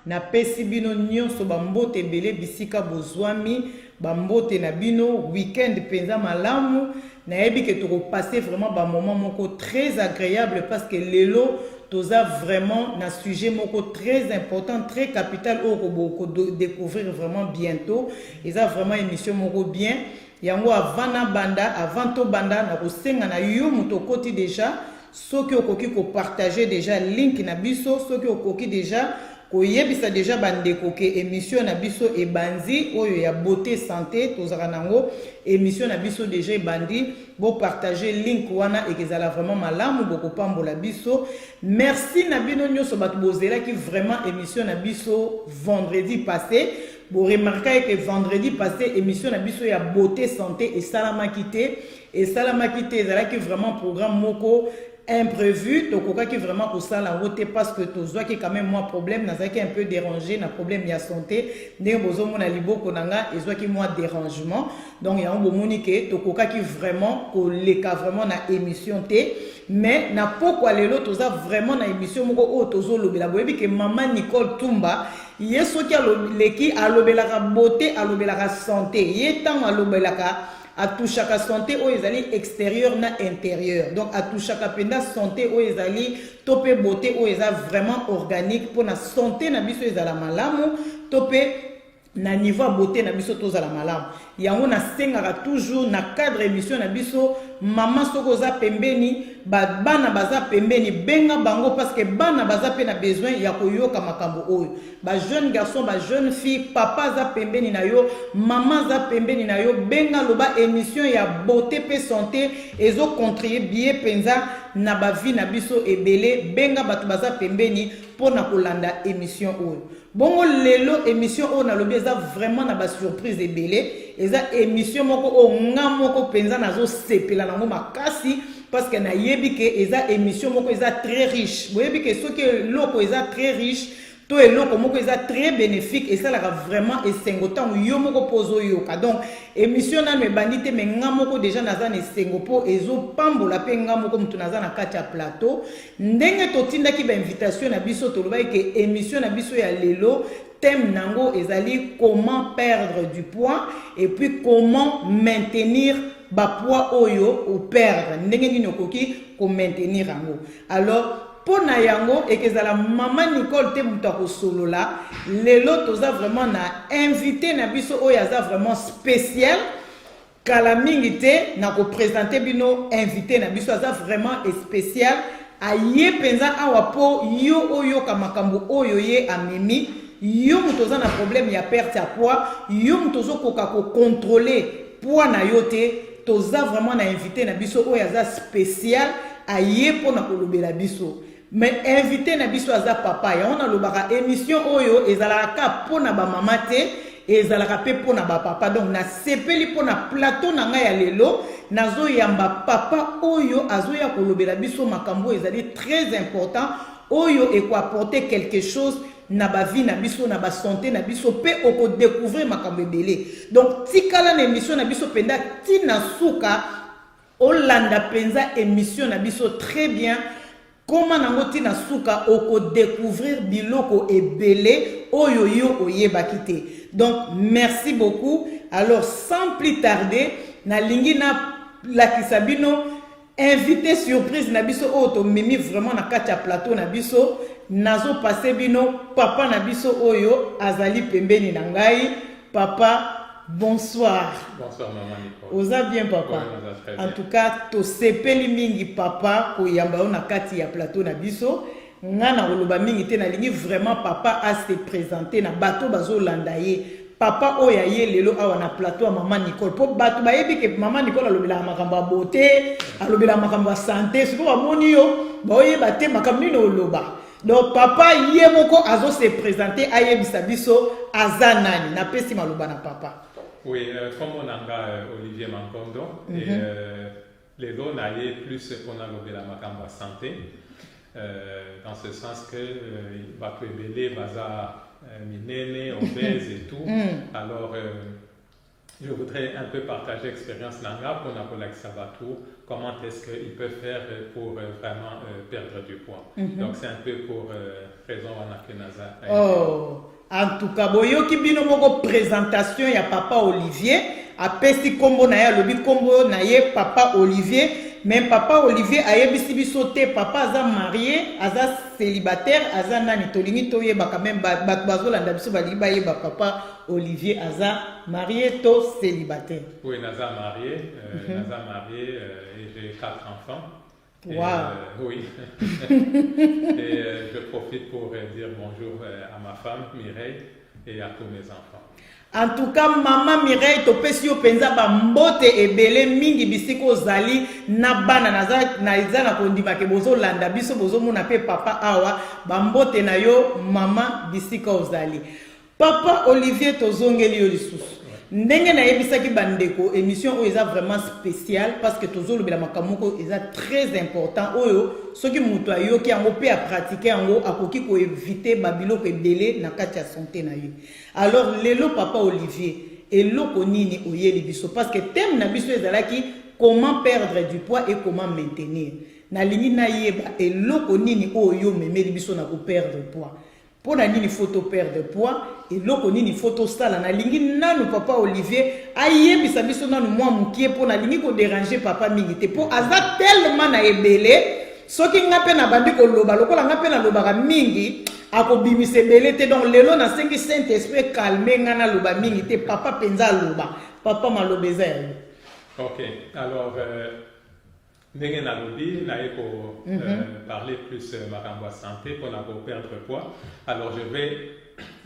na pesi bino nyonso bambote ebele bisika bozwami bambote na bino weekend penza malamu nayebi ke tokopase vraiment moment moko très agréable parce que lelo toza vraiment na sujet moko très important très capital au découvrir vraiment bientôt eza vraiment émission moko bien yango avant na banda avant to banda na kosenga na yo moto koti déjà soki okoki ko partager déjà link na biso soki okoki déjà koyebisa déjà bandeko ke émission na biso ebanzi oyo ya beauté santé tozaka nango émission na biso déjà ebandi bo partager link wana ekezala vraiment malamu bokopambola biso merci na bino nyonso bato bozelaki vraiment émission na biso vendredi passé bo remarquer que vendredi passé émission na biso ya beauté santé et salamaki te ezalaki vraiment programme moko imprévu tokokaki vraiment kosala ngote parce que tozwaki quand même moi problème nazaki un peu dérangé na problème ya santé ndenge bozomona liboko nanga ezwaki moi dérangement donc yango bomoni ke tokokaki vraiment koleka vraiment na émission te mais na pokwa lelo toza vraiment na émission moko o tozolobela boyebi ke maman Nicole Tumba ye soki alobeleki alobelaka beauté alobelaka santé ye tango alobelaka atouchaka santé o ezali extérieur na intérieur donc atouchaka penda santé o ezali topé beauté o eza vraiment organique pour na santé na biso ezala malamu topé na niveau beauté na biso tozala malamu yango na sengaka toujours na cadre émission na biso mama soko za pembeni bana baza pembeni benga bango parce que bana baza pe na besoin ya koyoka makambo oyo ba jeune garçon ba jeune fille papa za pembeni na yo mama za pembeni na yo benga loba émission ya beauté pe santé ezo contribuer penza na ba vie na biso ebele benga bato baza pembeni pona kolanda émission oyo bongo lelo émission oyo na lobi eza vraiment na ba surprise ebele eza émission moko o nga moko penza nazo sepela nango makasi parce que na yebi ke eza émission moko eza très riche boyebi ke soki loko eza très riche to eloko moko eza très bénéfique et ça la vraiment esengo tango yo moko pozo yoka donc émission na me bandite me nga moko déjà naza na esengo po ezo pambola pe nga moko mutu naza na kati ya plateau ndenge totindaki ba invitation na biso tolobai ke émission na biso ya lelo thème nango ezali comment perdre du poids et puis comment maintenir ba poids oyo ou perdre ndenge nini okoki ko maintenir yango alors pona yango ekezala maman Nicole te muta ko solola lelo toza vraiment na invité na biso oyo aza vraiment spécial kala mingi te na ko présenter bino invité na biso aza vraiment spécial aye penza awa po yo oyo ka makambo oyo ye amemi yo mutoza na problème ya perte ya poids yo mutozo koka ko contrôler poids na yo te toza vraiment na invité na biso oyo aza spécial aye pona kolobela biso mais invité na biso aza papa ya on a lobaka émission oyo ezalaka pona ba mama te ezalaka pe pona ba papa donc na sepeli pona plateau na nga ya lelo nazo yamba papa oyo azoya kolobela biso makambo ezali très important oyo e ko apporter quelque chose na ba vie na biso na ba santé na biso pe oko découvrir makambo ebele donc tikala na émission na biso penda tina suka olanda penza émission na biso très bien comment nango tina suka oko découvrir biloko ebele oyo yo oyebaki te donc merci beaucoup alors sans plus tarder na lingi na lakisa bino invité surprise na biso oyo to memi vraiment na kati ya plateau na biso nazo passer bino papa na biso oyo azali pembeni na ngai papa bonsoir. Bonsoir maman Nicole. Oza bien papa. Ouais, en tout cas to sepeli mingi papa ko yamba na kati ya plateau na biso ngana oloba mingi te na lingi vraiment papa a se présenter na bato bazo landa ye papa oya ye lelo awa na plateau maman Nicole po bato bayebi ke maman Nicole alobela makambo beauté alobela makambo santé siko ba moni yo ba oyeba te makambo ni oloba donc papa ye moko azo se présenter ayebisa biso azanani na pesi maloba na papa. Oui, comme on a Olivier Mankondo, et les deux n'allaient plus qu'on a lobé la macamba santé, dans ce sens que va prébeler, baza minene, obèse et tout. Alors, je voudrais un peu partager l'expérience Nanga pour Nakola Sabatou, comment est-ce qu'il peut faire pour vraiment perdre du poids. Donc c'est un peu pour raison Wanakenaza. Oh, en tout cas, boyoki bino moko présentation ya Papa Olivier, apesi kombo na ye lobi kombo na ye Papa Olivier. Mais Papa Olivier a yebisi biso te, papa aza marié, aza célibataire, aza nani tolingi to yeba quand même bazolanda biso balingi ba yeba Papa Olivier aza marié to célibataire. Oui, naza marié, et j'ai 4 enfants. Wow. Oui. Et je profite pour dire bonjour à ma femme Mireille et à tous mes enfants. En tout cas, maman Mireille, topesi yo penza ba mbote ebele mingi bisiko zali na bana na izana kondima ke bozo landa biso bozo mona pe papa awa ba mbote na yo mama bisika ozali. Papa Olivier tozongeli yo lisusu. Ndenge na yebisaki bandeko émission oyo eza vraiment spéciale parce que tozo lobela makamoko eza très important oyo soki mutu ayoki yango pe a pratiquer yango akoki ko éviter babiloko ebele na kati ya santé na yo. Alors lelo Papa Olivier eloko nini oyeli biso parce que thème na biso ezalaki comment perdre du poids et comment maintenir. Na lingi na yeba eloko nini oyo memeli biso na ko perdre poids. Pour nini photo perdre poids et loko nini photo sala na lingi nanu Papa Olivier ayebisa biso nanu mwa mukie pour na lingi ko déranger papa mingi te pour aza tellement na ebele soki ngape na bandi ko loba lokola ngape na loba mingi akobimisa ebele te donc lelo na sengi Saint Esprit calmer ngana loba mingi te papa penza loba papa malobeza ya. OK, alors ndenge na lobi na eko parler plus makambo santé pour na perdre poids. Alors je vais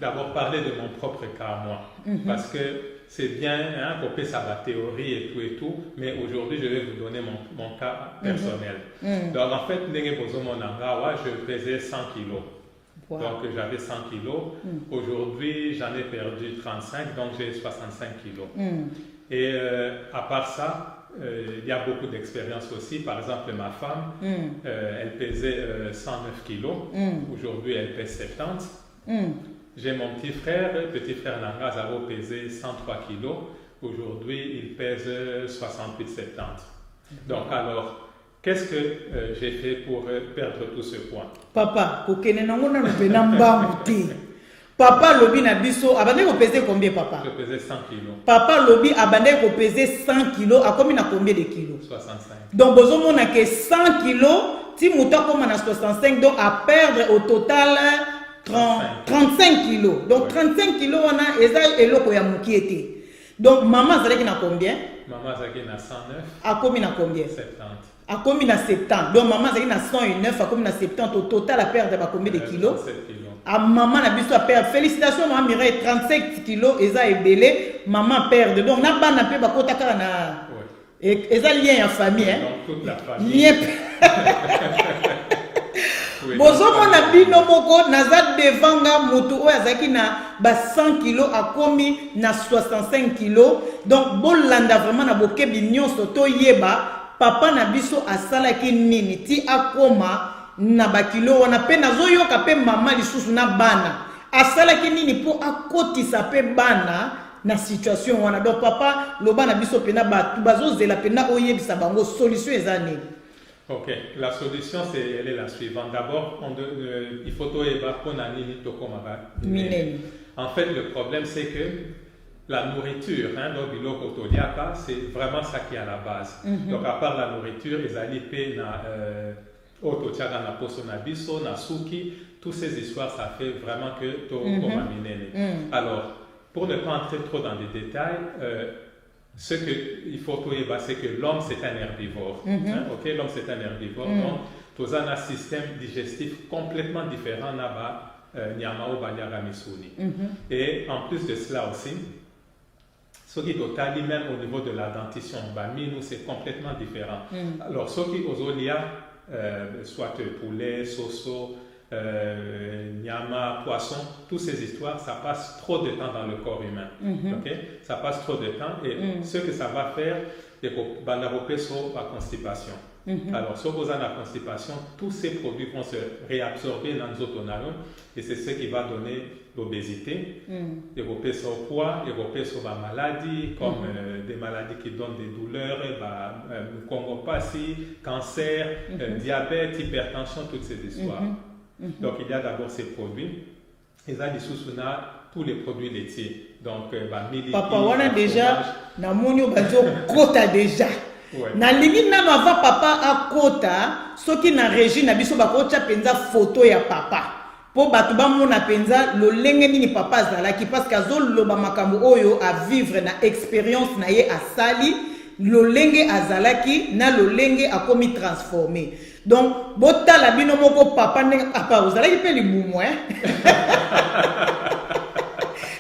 d'abord parler de mon propre cas moi parce que c'est bien pour faire sa théorie et tout mais aujourd'hui je vais vous donner mon cas personnel. Donc en fait ndenge bozo monanga je pesais 100 kilos. Wow. Donc j'avais 100 kilos. Aujourd'hui j'en ai perdu 35 donc j'ai 65 kilos. Et à part ça il y a beaucoup d'expériences aussi. Par exemple, ma femme, elle pesait 109 kilos. Aujourd'hui, elle pèse 70. J'ai mon petit frère Nanga, Zaro pesait 103 kilos. Aujourd'hui, il pèse 68-70. Donc, alors, qu'est-ce que j'ai fait pour perdre tout ce poids? Papa, Papa lobi na biso abandé ko peser combien papa? Je pesais 100 kilos. Papa lobi abandé ko peser 100 kilos a combien de kilos? 65. Donc bozo mona que 100 kilos ti muta comme na 65 donc à perdre au total 35 kilos. Donc 35 kilos on a eza eloko ya mukiete. Donc maman zalaki na combien? Maman zalaki na 109. A combien na combien? 70. A combien na 70. Donc maman zalaki na 109 a combien na 70 au total à perdre ba combien de kilos? 37 kilos. A maman na biso a perdre. Félicitations maman Mireille 37 kilos eza ebele maman perdre. Donc na bana pe bakota kaka na eza lien ya famille hein. Donc toute la famille. Lien. Bozo mona bino moko naza devanga mutu oyo azaki na ba 100 kilos a komi na 65 kilos. Donc bolanda vraiment na bokebi nyonso to yeba papa na biso asalaki nini ti akoma na bakilo wana pe nazoyoka pe mama lisusu na bana asalaki nini po akotisa pe bana na situation wana. Donc papa loba na biso pena batu bazozela pena oyebisa bango solution ezani. OK, la solution elle est la suivante. D'abord il faut toyeba pona nini tokomaka minene. En fait le problème c'est que la nourriture, donc biloko toliaka, c'est vraiment ça qui est à la base. Donc à part la nourriture, les alipés na ototiaka na poso na biso na suki, toutes ces histoires ça fait vraiment que to minene. Alors pour ne pas entrer trop dans les détails, ce qu'il faut toyeba c'est que l'homme c'est un herbivore. OK, l'homme c'est un herbivore. Donc tous un système digestif complètement différent là-bas nyama o baliaka misuni. Et en plus de cela aussi ce qui est total, même au niveau de la dentition, nous c'est complètement différent. Alors, ce qui est aux soit poulet, soso, nyama, poisson, toutes ces histoires, ça passe trop de temps dans le corps humain. Okay? Ça passe trop de temps et ce que ça va faire, c'est que la constipation. Alors, si vous avez la constipation, tous ces produits vont se réabsorber dans nos autonales et c'est ce qui va donner l'obésité, et vous pouvez sur poids, et vous pouvez sur la maladie, comme des maladies qui donnent des douleurs, congopathies, cancer, diabète, hypertension, toutes ces histoires. Donc, il y a d'abord ces produits. Et ça, tous les produits laitiers. Donc, papa, on a déjà, na monio bazo kota déjà. Na lingi na avant papa a kota, ce qui na régi na biso bakota penza photo ya papa. Po batu ba mona penza lo lenge nini papa zalaki parce que azolo ba makambo oyo à vivre na expérience na ye asali, lo lenge azalaki na lo lenge a komi transformé. Donc, bota la bino moko papa nenga papa ozalaki pe libumu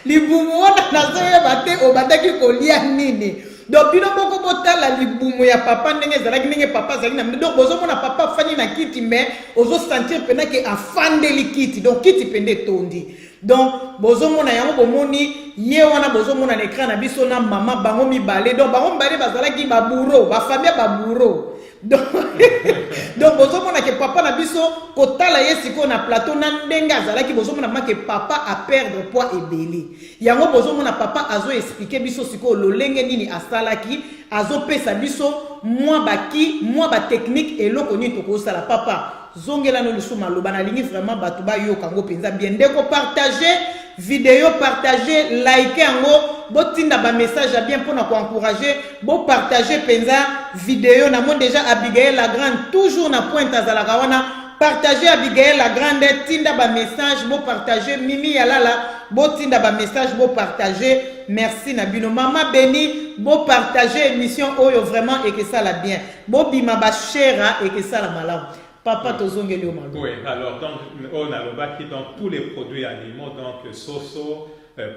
libumu wana nazoya bate obandaki kolia nini. Donc bino moko bota la libumu ya papa ndenge ezalaki ndenge papa azalaki na donc bozomona papa afani na kiti mais ozo sentir pena ke afandeli kiti donc kiti pende tondi. Donc bozomona yango bomoni ye wana bozomona na écran na biso na mama bango mibale donc bango mibale bazalaki baburo ba famille baburo. Donc bozomona ke papa na biso kotala yesiko na plateau na ndenge azalaki bozomona ma ke papa a perdre poids ebele. Yango bozomona papa azo expliquer biso siko lolenge nini asalaki azo pesa biso moi ba technique eloko nini tokosala papa zongela no lusuma loba na lingi vraiment batu ba yo kango penza bien ndeko partager vidéo partager liker yango botinda ba message bien pour na encourager bo partager penza vidéo na mon déjà Abigail la grande toujours na pointe azalaka wana partager Abigail la grande tinda ba message bo partager Mimi Yalala bo tinda ba message bo partager merci na bino mama Beni bo partager émission oyo vraiment et que ça la bien bo bima ba chera et que ça la malamu. Papa tozongeli o malo. Oui, alors donc on a le baki donc tous les produits animaux donc soso,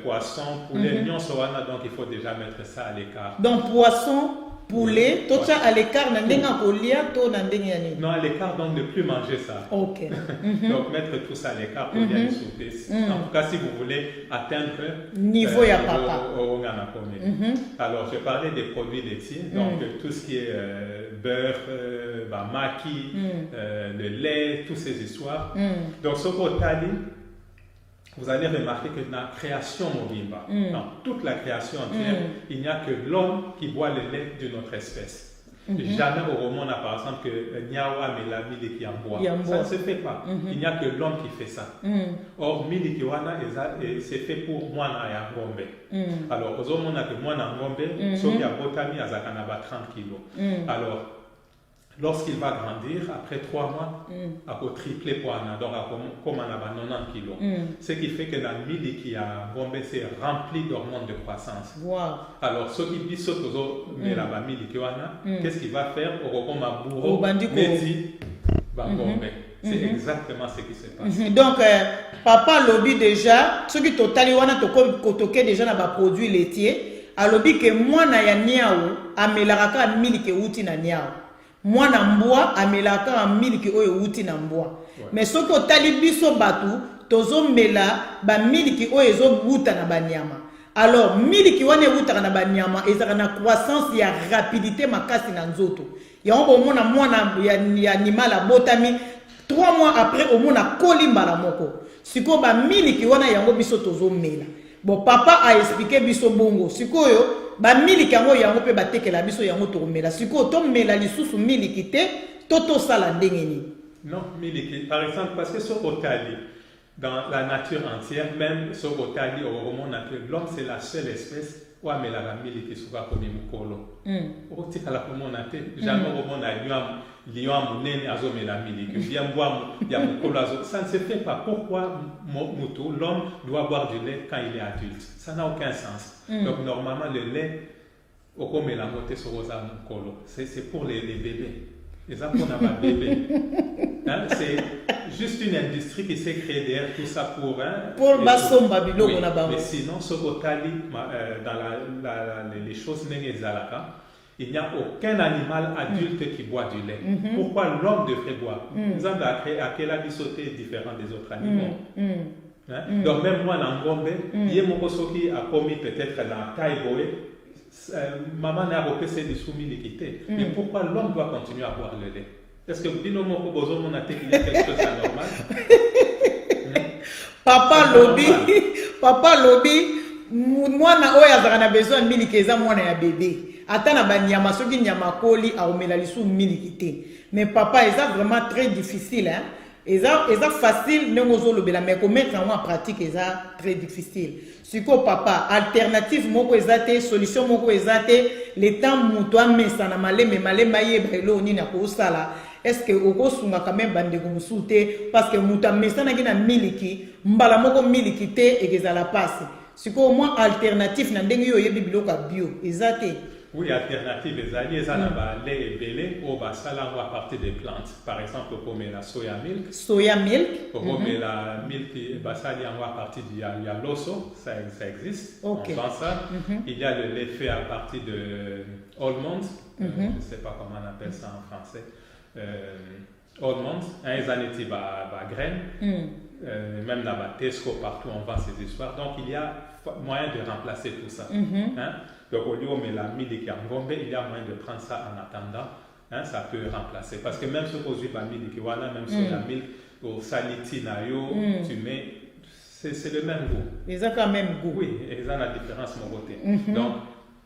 poisson, poulet, nyonso wana donc il faut déjà mettre ça à l'écart. Donc poisson, poulet, tout ça à l'écart na ndenga kolia to na ndenga ni. Non, à l'écart donc ne plus manger ça. OK. Donc mettre tout ça à l'écart pour bien souper. En tout cas si vous voulez atteindre niveau ya papa. Alors je parlais des produits laitiers donc tout ce qui est beurre, maki, le lait, toutes ces histoires. Donc ce côté vous allez remarquer que dans la création Mobimba, dans toute la création entière, il n'y a que l'homme qui boit le lait de notre espèce. Jamais au roman, par exemple, que Nyawa Melami qui en boit. Ça ne se fait pas. Il n'y a que l'homme qui fait ça. Or, Mili Kiwana, c'est fait pour moi na Ngombe. Alors, aux hommes, on a que moi na Ngombe, sauf qu'il y a Botami à Zakanaba 30 kilos. Alors, lorsqu'il va grandir, après 3 mois, à tripler pour un donc comme on a 90 kilos. Ce qui fait que dans le midi qui a bombé, c'est rempli d'hormones de croissance. Wow. Alors, ce qui dit ce que la midi qui a, qu'est-ce qu'il va faire au repas à bourreau, c'est exactement ce qui se passe. Donc, papa lobby déjà, ce qui totali wana tokoke déjà na ba produits laitiers, a lobby que moi na ya niao amelaraka miliki uti na niao. Mwana mbwa amelaka a miliki oyo uti na mbwa. Mais ce que tali biso batu tozo mela ba miliki oyo ezo buta na banyama. Alors miliki wane buta na banyama ezaka na croissance ya rapidité makasi na nzoto. Ya on mona mwana ya animal abotami 3 mois après au mona kolimba la moko. Siko ba miliki wana yango biso tozo mela. Bon papa a expliqué biso bongo. Sikoyo ba miliki yango yango pe batekela biso yango tokomela siko to mela lisusu miliki te toto sala ndenge ni. Non, miliki par exemple parce que ce otali dans la nature entière même ce otali au roman naturel l'homme c'est la seule espèce où amela la miliki soka komi mukolo. Otika la komonate jamais au roman na lion munene azomela miliki bien boire ya mukolo azo ça ne se fait pas. Pourquoi mutu l'homme doit boire du lait quand il est adulte? Ça n'a aucun sens. Donc normalement le lait au comme la montée sur rosa mukolo c'est pour les bébés. Les enfants n'ont pas de bébé. C'est juste une industrie qui s'est créée derrière tout ça pour Bassom Babylon on a pas. Mais sinon ce Otali dans les choses n'est il n'y a aucun animal adulte qui boit du lait. Pourquoi l'homme devrait boire? Nous avons créé à quel avis sauter différent des autres animaux. Donc même moi dans Ngombe, il y a mon qui a commis peut-être la taille boé. maman n'a pas fait des soumis liquidités. Mais pourquoi l'homme doit continuer à boire le lait? Est-ce que vous dites non, mon besoin mon qu'il y a quelque chose de normal? Papa lobby, moi na besoin de miliki eza moi na bébé. Atana ba nyama soki nyama koli a omela lisu miliki. Mais papa eza vraiment très difficile hein. Eza facile nengozo lobela mais ko mettre en pratique eza très difficile. Siko papa alternative moko ezate solution moko ezate le temps muto amesa na maleme maye belo ni na ko sala. Est-ce que oko sunga quand même bande ko musute parce que muto amesa na gina miliki mbala moko miliki te ekezala passe. Siko au moins alternative na ndenge yo yebi biloko bio ezate. Oui, alternative, les alliés, ils ont lait et belé, ou ça à partir des plantes. Par exemple, pour la soya milk. Soya milk. Pour la milk, ça à partir du yaloso, ça existe. Okay. On vend ça. Il y a le lait fait à partir de almonds. Je ne sais pas comment on appelle ça en français. Almonds, ils ont des graines. Même dans Tesco, partout, on vend ces histoires. Donc, il y a moyen de remplacer tout ça. Hein? Donc, au lieu de la milk en gombe, il y a moyen de prendre ça en attendant. Hein, ça peut remplacer. Parce que même si vous avez la milk, voilà, même sur la milk, au salitina, tu mets. C'est le même goût. Ils ont quand même goût. Oui, ils ont la différence, mon côté. Donc,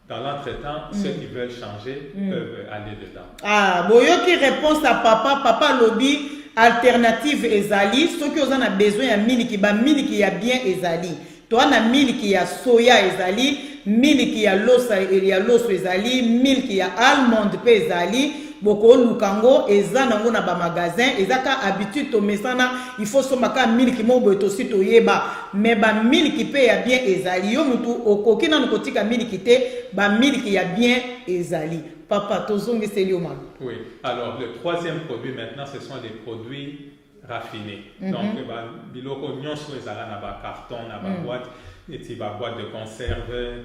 dans l'entretemps, ceux qui veulent changer peuvent aller dedans. Ah, boyo qui réponse à papa lobby. Alternative ezali, ceux qui ont besoin de miliki, miliki ya bien ezali. Toi na miliki ya soya ezali, miliki ya loso ezali, miliki ya almond pe ezali. Boko lukango eza nango na ba magasin ezaka habitude to mesana il faut somaka miliki mo boyo to sito yeba mais ba miliki pe ya bien ezali yo mutu okoki na kotika miliki te ba miliki ya bien ezali. Papa, tozongi selioman. Oui. Alors, le troisième produit maintenant, ce sont des produits raffinés. Donc, biloko nyonso ezala na ba carton, na ba boîte, et boîte de conserve,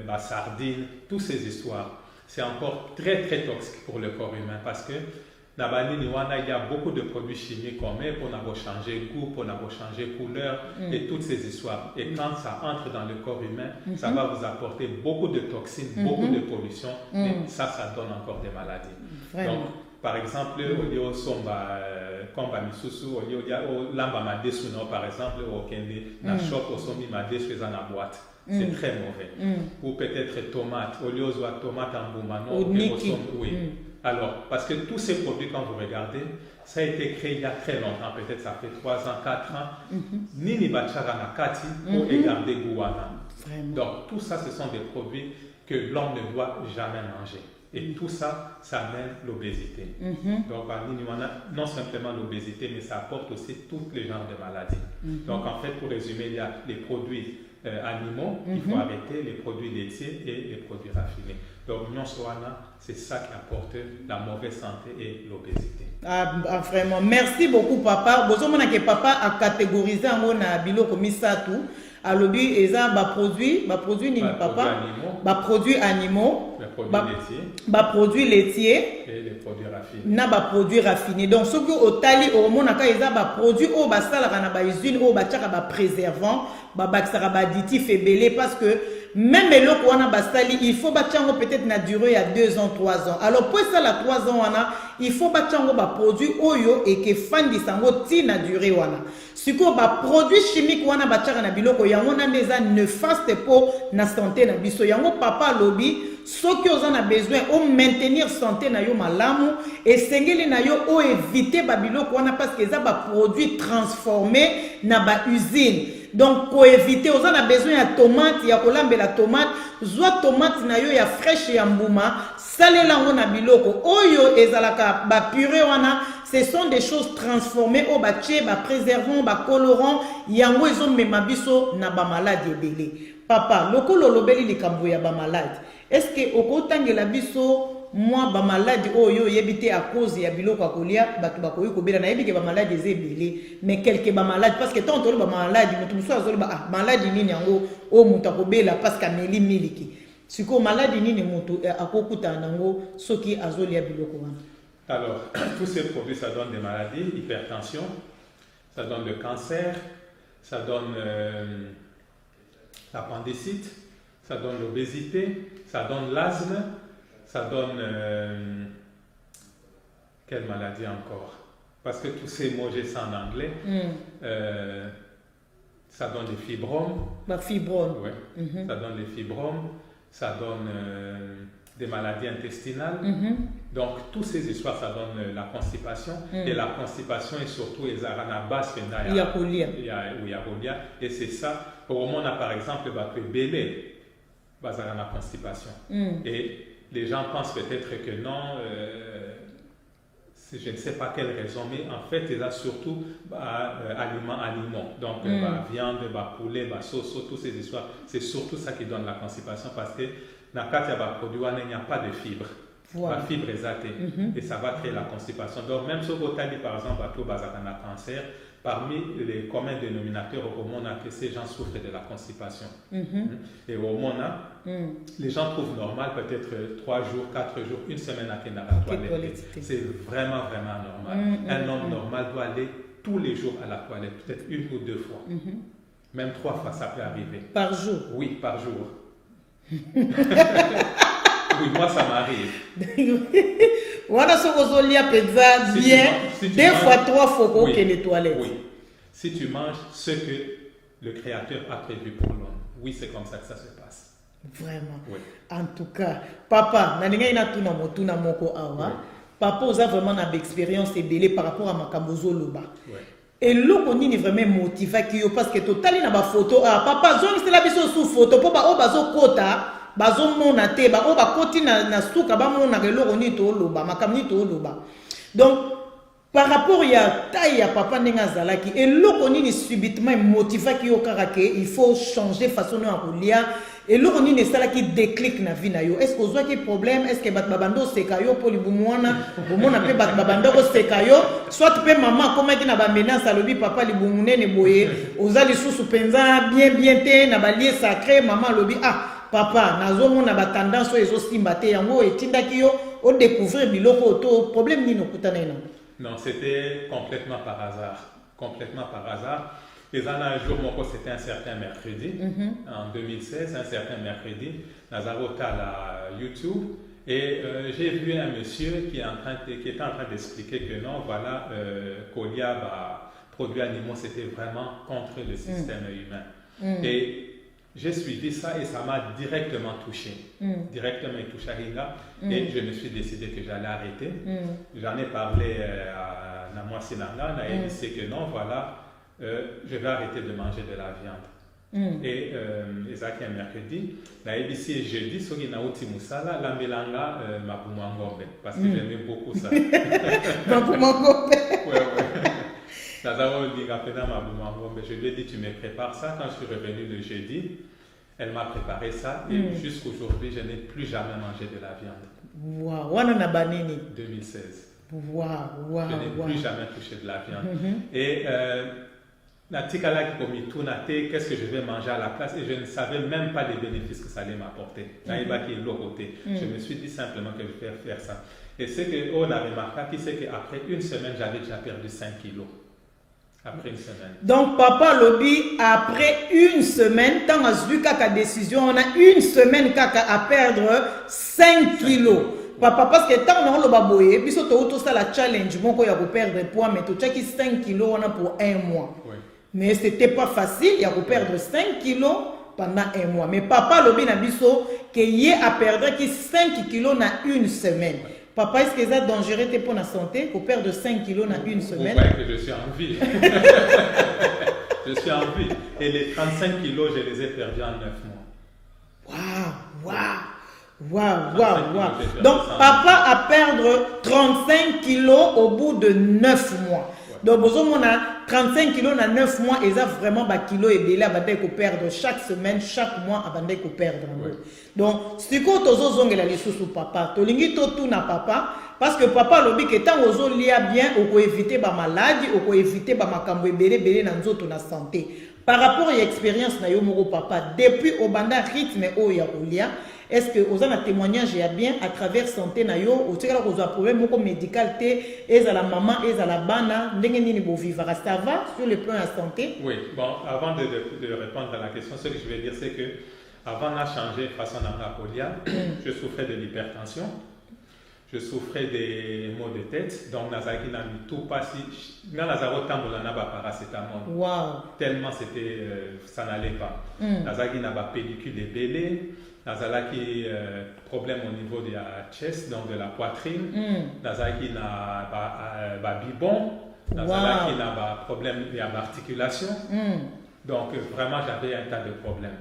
ba sardine, toutes ces histoires. C'est encore très très toxique pour le corps humain parce que il y a beaucoup de produits chimiques qu'on met pour changer goût, pour changer couleur et toutes ces histoires. Et quand ça entre dans le corps humain, ça va vous apporter beaucoup de toxines, beaucoup de pollution et ça donne encore des maladies. Vraiment. Donc, par exemple, au lieu somba komba misusu, au lieu lamba madesu par exemple, au kende na shop au somi madesu dans la boîte. C'est très mauvais. Ou peut-être tomate, au lieu de tomate en boumano, oui. Alors, parce que tous ces produits, quand vous regardez, ça a été créé il y a très longtemps, peut-être ça fait 3 ans, 4 ans. Nini bachara nakati pour garder gouana. Donc, tout ça, ce sont des produits que l'homme ne doit jamais manger. Et tout ça, ça amène l'obésité. Donc, non simplement l'obésité, mais ça apporte aussi tous les genres de maladies. Donc, en fait, pour résumer, il y a les produits animaux, il faut arrêter les produits laitiers et les produits raffinés. Donc, c'est ça qui apporte la mauvaise santé et l'obésité. Ah, vraiment. Merci beaucoup, papa. Bozomona que papa a catégorisé en biloko misatu. Alobi eza ba produit ni papa ba produits animaux, ba produits laitiers et les produits raffinés. Na ba produits raffinés. Donc ce que otali au mona ka eza ba produits o ba sala na ba usine o ba tchaka ba préservant, ba baxara ba additif ebelé parce que même eloko wana basali il faut batchango peut-être na durée à 2 ans 3 ans. Alors pour ça la 3 ans wana il faut batchango ba produit oyo et que fandi sango ti na durée wana. Siko ba produit chimique wana batchaka na biloko yango na meza néfaste po na santé na biso yango papa lobby ceux qui ont besoin au maintenir santé na yo malamu et sengeli na yo o éviter ba biloko wana parce que ça ba produit transformé na ba usine. Donc, pour éviter, on a besoin de tomate, il y a la tomate, soit tomate na yo ya fraîche ya mbouma, salé lango na biloko, oyo ezalaka ba purée wana, ce sont des choses transformées au ba tché, ba préservant, ba colorant, yango ezo mema biso na ba malade ebele. Papa, loko lolobeli likambo ya ba malade. Est-ce que okotangela biso moi ba maladie oyo yebité à cause ya biloko akolia batu bakoyi ko bela na yebike ba maladie ezebele mais quelques ba maladie parce que tant ba maladie mutu muso azoli ba ah maladie nini yango o mutu akobela parce que ameli miliki siko maladie nini mutu akokuta nango soki azoli ya biloko wana. Alors tous ces produits ça donne des maladies, hypertension, ça donne le cancer, ça donne l'appendicite, ça donne l'obésité, ça donne l'asthme, ça donne... quelle maladie encore? Parce que tous ces mots, j'ai ça en anglais. Ça donne des fibromes. Fibromes. Ouais. Ça donne les fibromes. Ça donne des maladies intestinales. Donc, toutes ces histoires, ça donne la constipation. Et la constipation est surtout les aranabas. Il y a et c'est ça. Pour le moment, on a par exemple le bélé, la constipation. Et les gens pensent peut-être que non. Je ne sais pas quelle raison, mais en fait, il y a surtout aliments. Donc, viande, poulet, sauce, toutes ces histoires. C'est surtout ça qui donne la constipation parce que dans le cas il n'y a pas de fibres. La fibre est zatée et ça va créer la constipation. Donc, même si vous avez par exemple un cancer, parmi les communs dénominateurs au monde, que ces gens souffrent de la constipation. Et au monde, les gens trouvent normal peut-être 3 jours, 4 jours, une semaine à la toilette. C'est vraiment, vraiment normal. Un homme normal doit aller tous les jours à la toilette, peut-être 1 ou 2 fois. Même 3 fois, ça peut arriver. Par jour? Oui, par jour. Oui, moi ça m'arrive. Voilà ce que vous avez bien. 2 fois, 3 fois pour les toilettes. Oui. Si tu manges ce que le Créateur a prévu pour l'homme. Oui, c'est comme ça que ça se passe. Vraiment. Oui. En tout cas, papa, papa, vous avez vraiment une expérience ébélée par rapport à Makamozo Loba. Oui. Et là, on est vraiment motivé parce que total, il y a une photo. Papa, je vais vous sous photo pour que kota. Donc par rapport à taille à papa Nengazalaki et l'okonini subitement motivé il faut changer façon de rouler et l'okonini ça qui déclic na vie na yo. Est-ce que vous avez problème? Est-ce que babando sekayo pour les boumouana boumona pe babando sekayo soit pe maman comme qui na ba menace à lobi papa li boumouné ne boye ozali sous penza bien te na balier sacré maman lobi papa, nazomo na ba tendance ezo simbate yango etindaki yo o découvrir biloko to problème ni no kutana na. Non, c'était complètement par hasard. Complètement par hasard. Et un jour, c'était un certain mercredi, en 2016, un certain mercredi, Nazarota à la YouTube, et j'ai vu un monsieur qui était en train d'expliquer que non, voilà, Kolia, produits animaux, c'était vraiment contre le système humain. Et j'ai suivi ça et ça m'a directement touché. Directement touché à Ringa. Et je me suis décidé que j'allais arrêter. J'en ai parlé à Namwa Sinanga. Elle dit que non, voilà, je vais arrêter de manger de la viande. Et Isaac un mercredi, la ABC jeudi, ce qui n'a pas Moussala, la Melanga Mapumangombe. Parce que j'aimais beaucoup ça. Mapumangombe. Ouais. Je lui ai dit, tu me prépares ça. Quand je suis revenu le jeudi, elle m'a préparé ça. Et jusqu'aujourd'hui, je n'ai plus jamais mangé de la viande. Waouh, 2016. Waouh. Je n'ai plus jamais touché de la viande. Et qu'est-ce que je vais manger à la place? Et je ne savais même pas les bénéfices que ça allait m'apporter. Je me suis dit simplement que je vais faire ça. Et ce qu'on a remarqué, c'est qu'après une semaine, j'avais déjà perdu 5 kilos. Après une semaine. Donc, papa Lobi, après une semaine, tant que décision, on a une semaine à perdre 5 kilos. Papa, parce que tant que on a baboye, puis surtout tout ça la challenge, bon qu'on y a perdre poids, mais tout ça qui 5 kilos on a pour 1 mois. Oui. Mais c'était pas facile, il y a perdre 5 kilos pendant 1 mois. Mais papa Lobi n'a biso que y a perdre qui 5 kilos dans une semaine. Papa, est-ce que c'est dangereux pour la santé pour perdre 5 kilos dans une semaine? Vous voyez que je suis en vie. Je suis en vie. Et les 35 kilos, je les ai perdus en 9 mois. Waouh. Donc, papa a perdre 35 kilos au bout de 9 mois. Donc, on a 35 kilos dans 9 mois et ça vraiment des kilos et délai à perdre chaque semaine, chaque mois à perdre. Donc, si tu as la sous papa, tu as tout na papa parce que papa lobi que tant aux lia bien ou pour éviter ba maladie ou pour éviter ba makambo ebele na nzoto na santé. Par rapport à l'expérience na yo moko papa depuis au banda rythme o ya olia. Est-ce que vous avez un témoignage bien à travers santé na yo ou tu as un problème médical et à la maman et à la bana ndengeni bo vivre ça va sur le plan de la santé? Oui, bon, avant de répondre à la question, ce que je vais dire c'est que Avant de changer façon d'Angapolia, je souffrais de l'hypertension, je souffrais des maux de tête, donc Nazaki n'a mis tout passé. Dans Nazaro Tambola n'a pas paracétamol. Wow. Tellement c'était, ça n'allait pas. Nazaki n'a pas pellicule des bélés, Nazaki problème au niveau de la chest, donc de la poitrine, Nazaki n'a pas bibon, Nazaki n'a pas problème de l'articulation. Donc vraiment j'avais un tas de problèmes.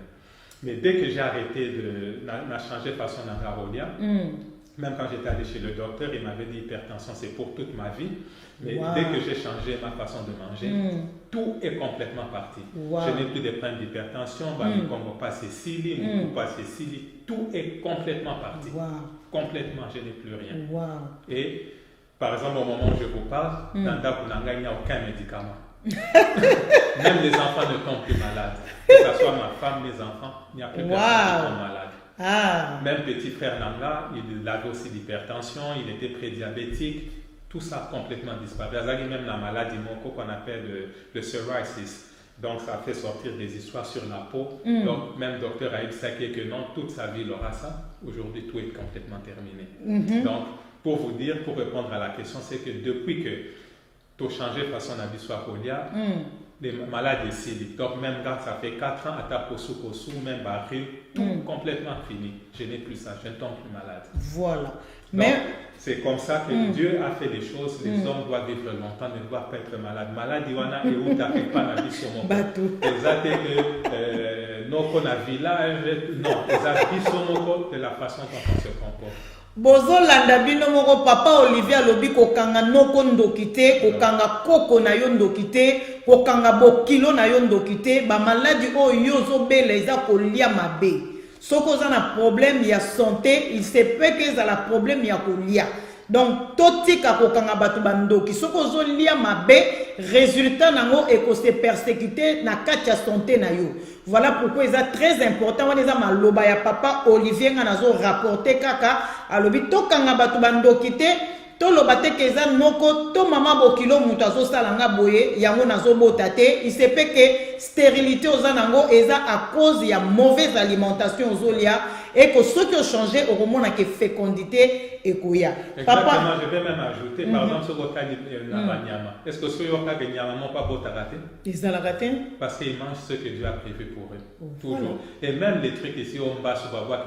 Mais dès que j'ai arrêté de changer façon d'Angarolia, même quand j'étais allé chez le docteur, il m'avait dit hypertension c'est pour toute ma vie. Mais dès que j'ai changé ma façon de manger, tout est complètement parti. Je n'ai plus de problèmes d'hypertension, tout est complètement parti. Complètement, je n'ai plus rien. Et par exemple, au moment où je vous parle, dans Dakunanga, il n'y a aucun médicament. Même les enfants ne tombent plus malades. Que ce soit ma femme, mes enfants, il n'y a plus personne qui tombe malade. Même petit frère Nanga, il avait aussi l'hypertension, il était prédiabétique, tout ça a complètement disparu. Il y a même la maladie qu'on appelle le psoriasis. Donc ça fait sortir des histoires sur la peau. Donc même le docteur a expliqué que non, toute sa vie il aura ça. Aujourd'hui, tout est complètement terminé. Donc pour vous dire, pour répondre à la question, c'est que depuis que tu as changé façon d'habitude, les malades ici, donc même quand ça fait 4 ans, à ta posu, même baril, tout complètement fini. Je n'ai plus ça, je ne tombe plus malade. Voilà. Donc, c'est comme ça que Dieu a fait des choses. Les hommes doivent vivre longtemps, ne doivent pas être malades. Malade, il y en a et où tu n'as pas la vie sur mon corps. Exactement que nos qu'on a village, non, les habits sur mon corps, de la façon dont on se comporte. Bozo landa bino moko papa Olivier alobi kokanga noko ndokite kokanga koko na yo ndokite kokanga bokilo na yo ndokite ba maladi oyo zo bela eza kolia mabe soko za na problème ya santé il se peut que za la problème ya kolia donc totika kokanga batu bandoki soko zo lia mabe résultat nango eko se persécuter na kati ya santé na yo. Voilà pourquoi c'est très important. On est maloba ya papa Olivier nganazo rapporter kaka alobi to kanga batu bandokite to lobate keza noko to mama bokilo mutu azo salanga boye yango nazo botate il se peut que stérilité ozanango eza à cause ya mauvaise alimentation ozolia et que ce qui a changé au moment que fécondité et koya. Exactement, je vais même ajouter par exemple ce que est-ce que ce que tu n'ont pas beau raté? Ils ont raté parce qu'ils mangent ce que Dieu a prévu pour eux. Toujours. Et même les trucs ici au Mbassou, moi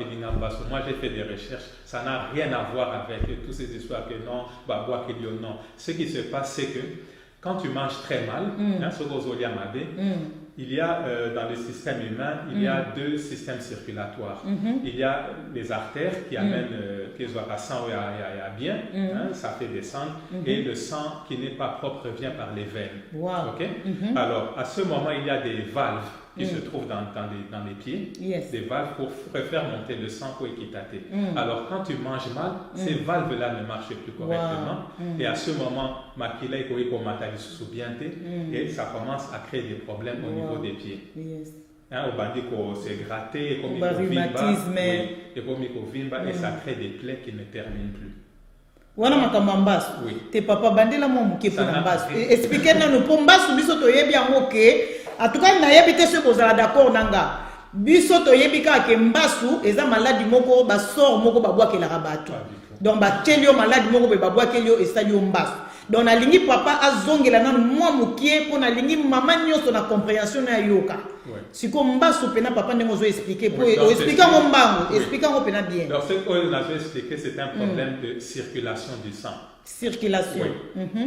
j'ai fait des recherches, ça n'a rien à voir avec toutes ces histoires que non, non. Ce qui se passe, c'est que quand tu manges très mal, il y a dans le système humain, il y a 2 systèmes circulatoires. Il y a les artères qui amènent que le sang bien, ça fait descendre, et le sang qui n'est pas propre vient par les veines. Okay? Alors à ce moment, il y a des valves qui se trouvent dans les pieds, des valves pour faire monter le sang pour équitater. Alors quand tu manges mal, ces valves-là ne marchent plus correctement, et à ce moment, et ça commence à créer des problèmes au niveau des pieds. Au bandit c'est gratté, et ça crée des plaies qui ne terminent plus. Wana makamba mbasu te papa bandela mo muke pona mbasu expliquer na no pombasu biso to yebi yango ke en tout cas na yebi te ce bozala d'accord nanga biso to yebi ka ke mbasu eza maladi moko ba sort moko ba bwakela rabatu donc ba telio maladi moko be ba bwakelio esali mbasu donc na lingi papa azongela na moi mukie pona lingi mama nyoso na compréhension na yoka siko mbasu pena papa ndenge zo expliquer pour expliquer mon mbango expliquer ngo pena bien. Donc ce qu'on a expliqué c'est un problème de circulation du sang. Circulation.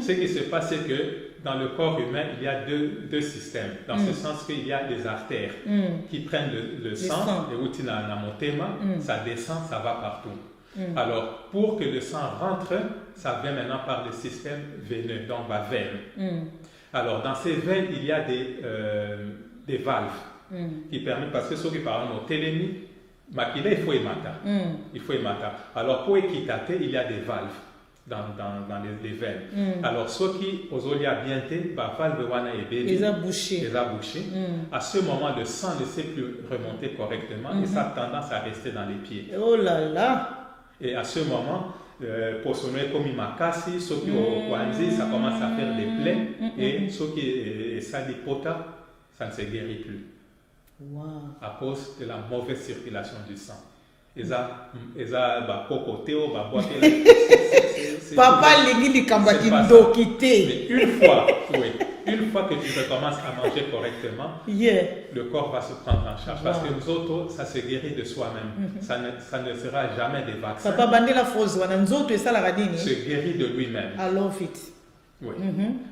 Ce qui se passe c'est que dans le corps humain il y a deux systèmes dans ce sens qu'il y a des artères qui prennent le sang et utina na motema ça descend ça va partout. Alors, pour que le sang rentre, ça vient maintenant par le système veineux, donc la veine. Alors, dans ces veines, il y a des valves qui permettent, parce que ceux qui parlent au télémie, il faut émater. Alors, pour équitater, il y a des valves dans les veines. Alors, ceux qui ont bien été, valve les a bouchés. À ce moment, le sang ne sait plus remonter correctement et ça a tendance à rester dans les pieds. Oh là là! Et à ce moment, pour sonner comme Imakasi, ceux qui ont Kwanzi, ça commence à faire des plaies et ceux qui est salipota, ça ne se guérit plus. Wow. À cause de la mauvaise circulation du sang. Ils ont cocoté, Papa légui li kamba ki ndokité. Une fois que tu recommences à manger correctement, le corps va se prendre en charge. Parce que nous autres, ça se guérit de soi-même. Ça ne sera jamais des vaccins. Papa bandela froze wana nzoto esala radini. Se guérit de lui-même. Alors vite. Oui.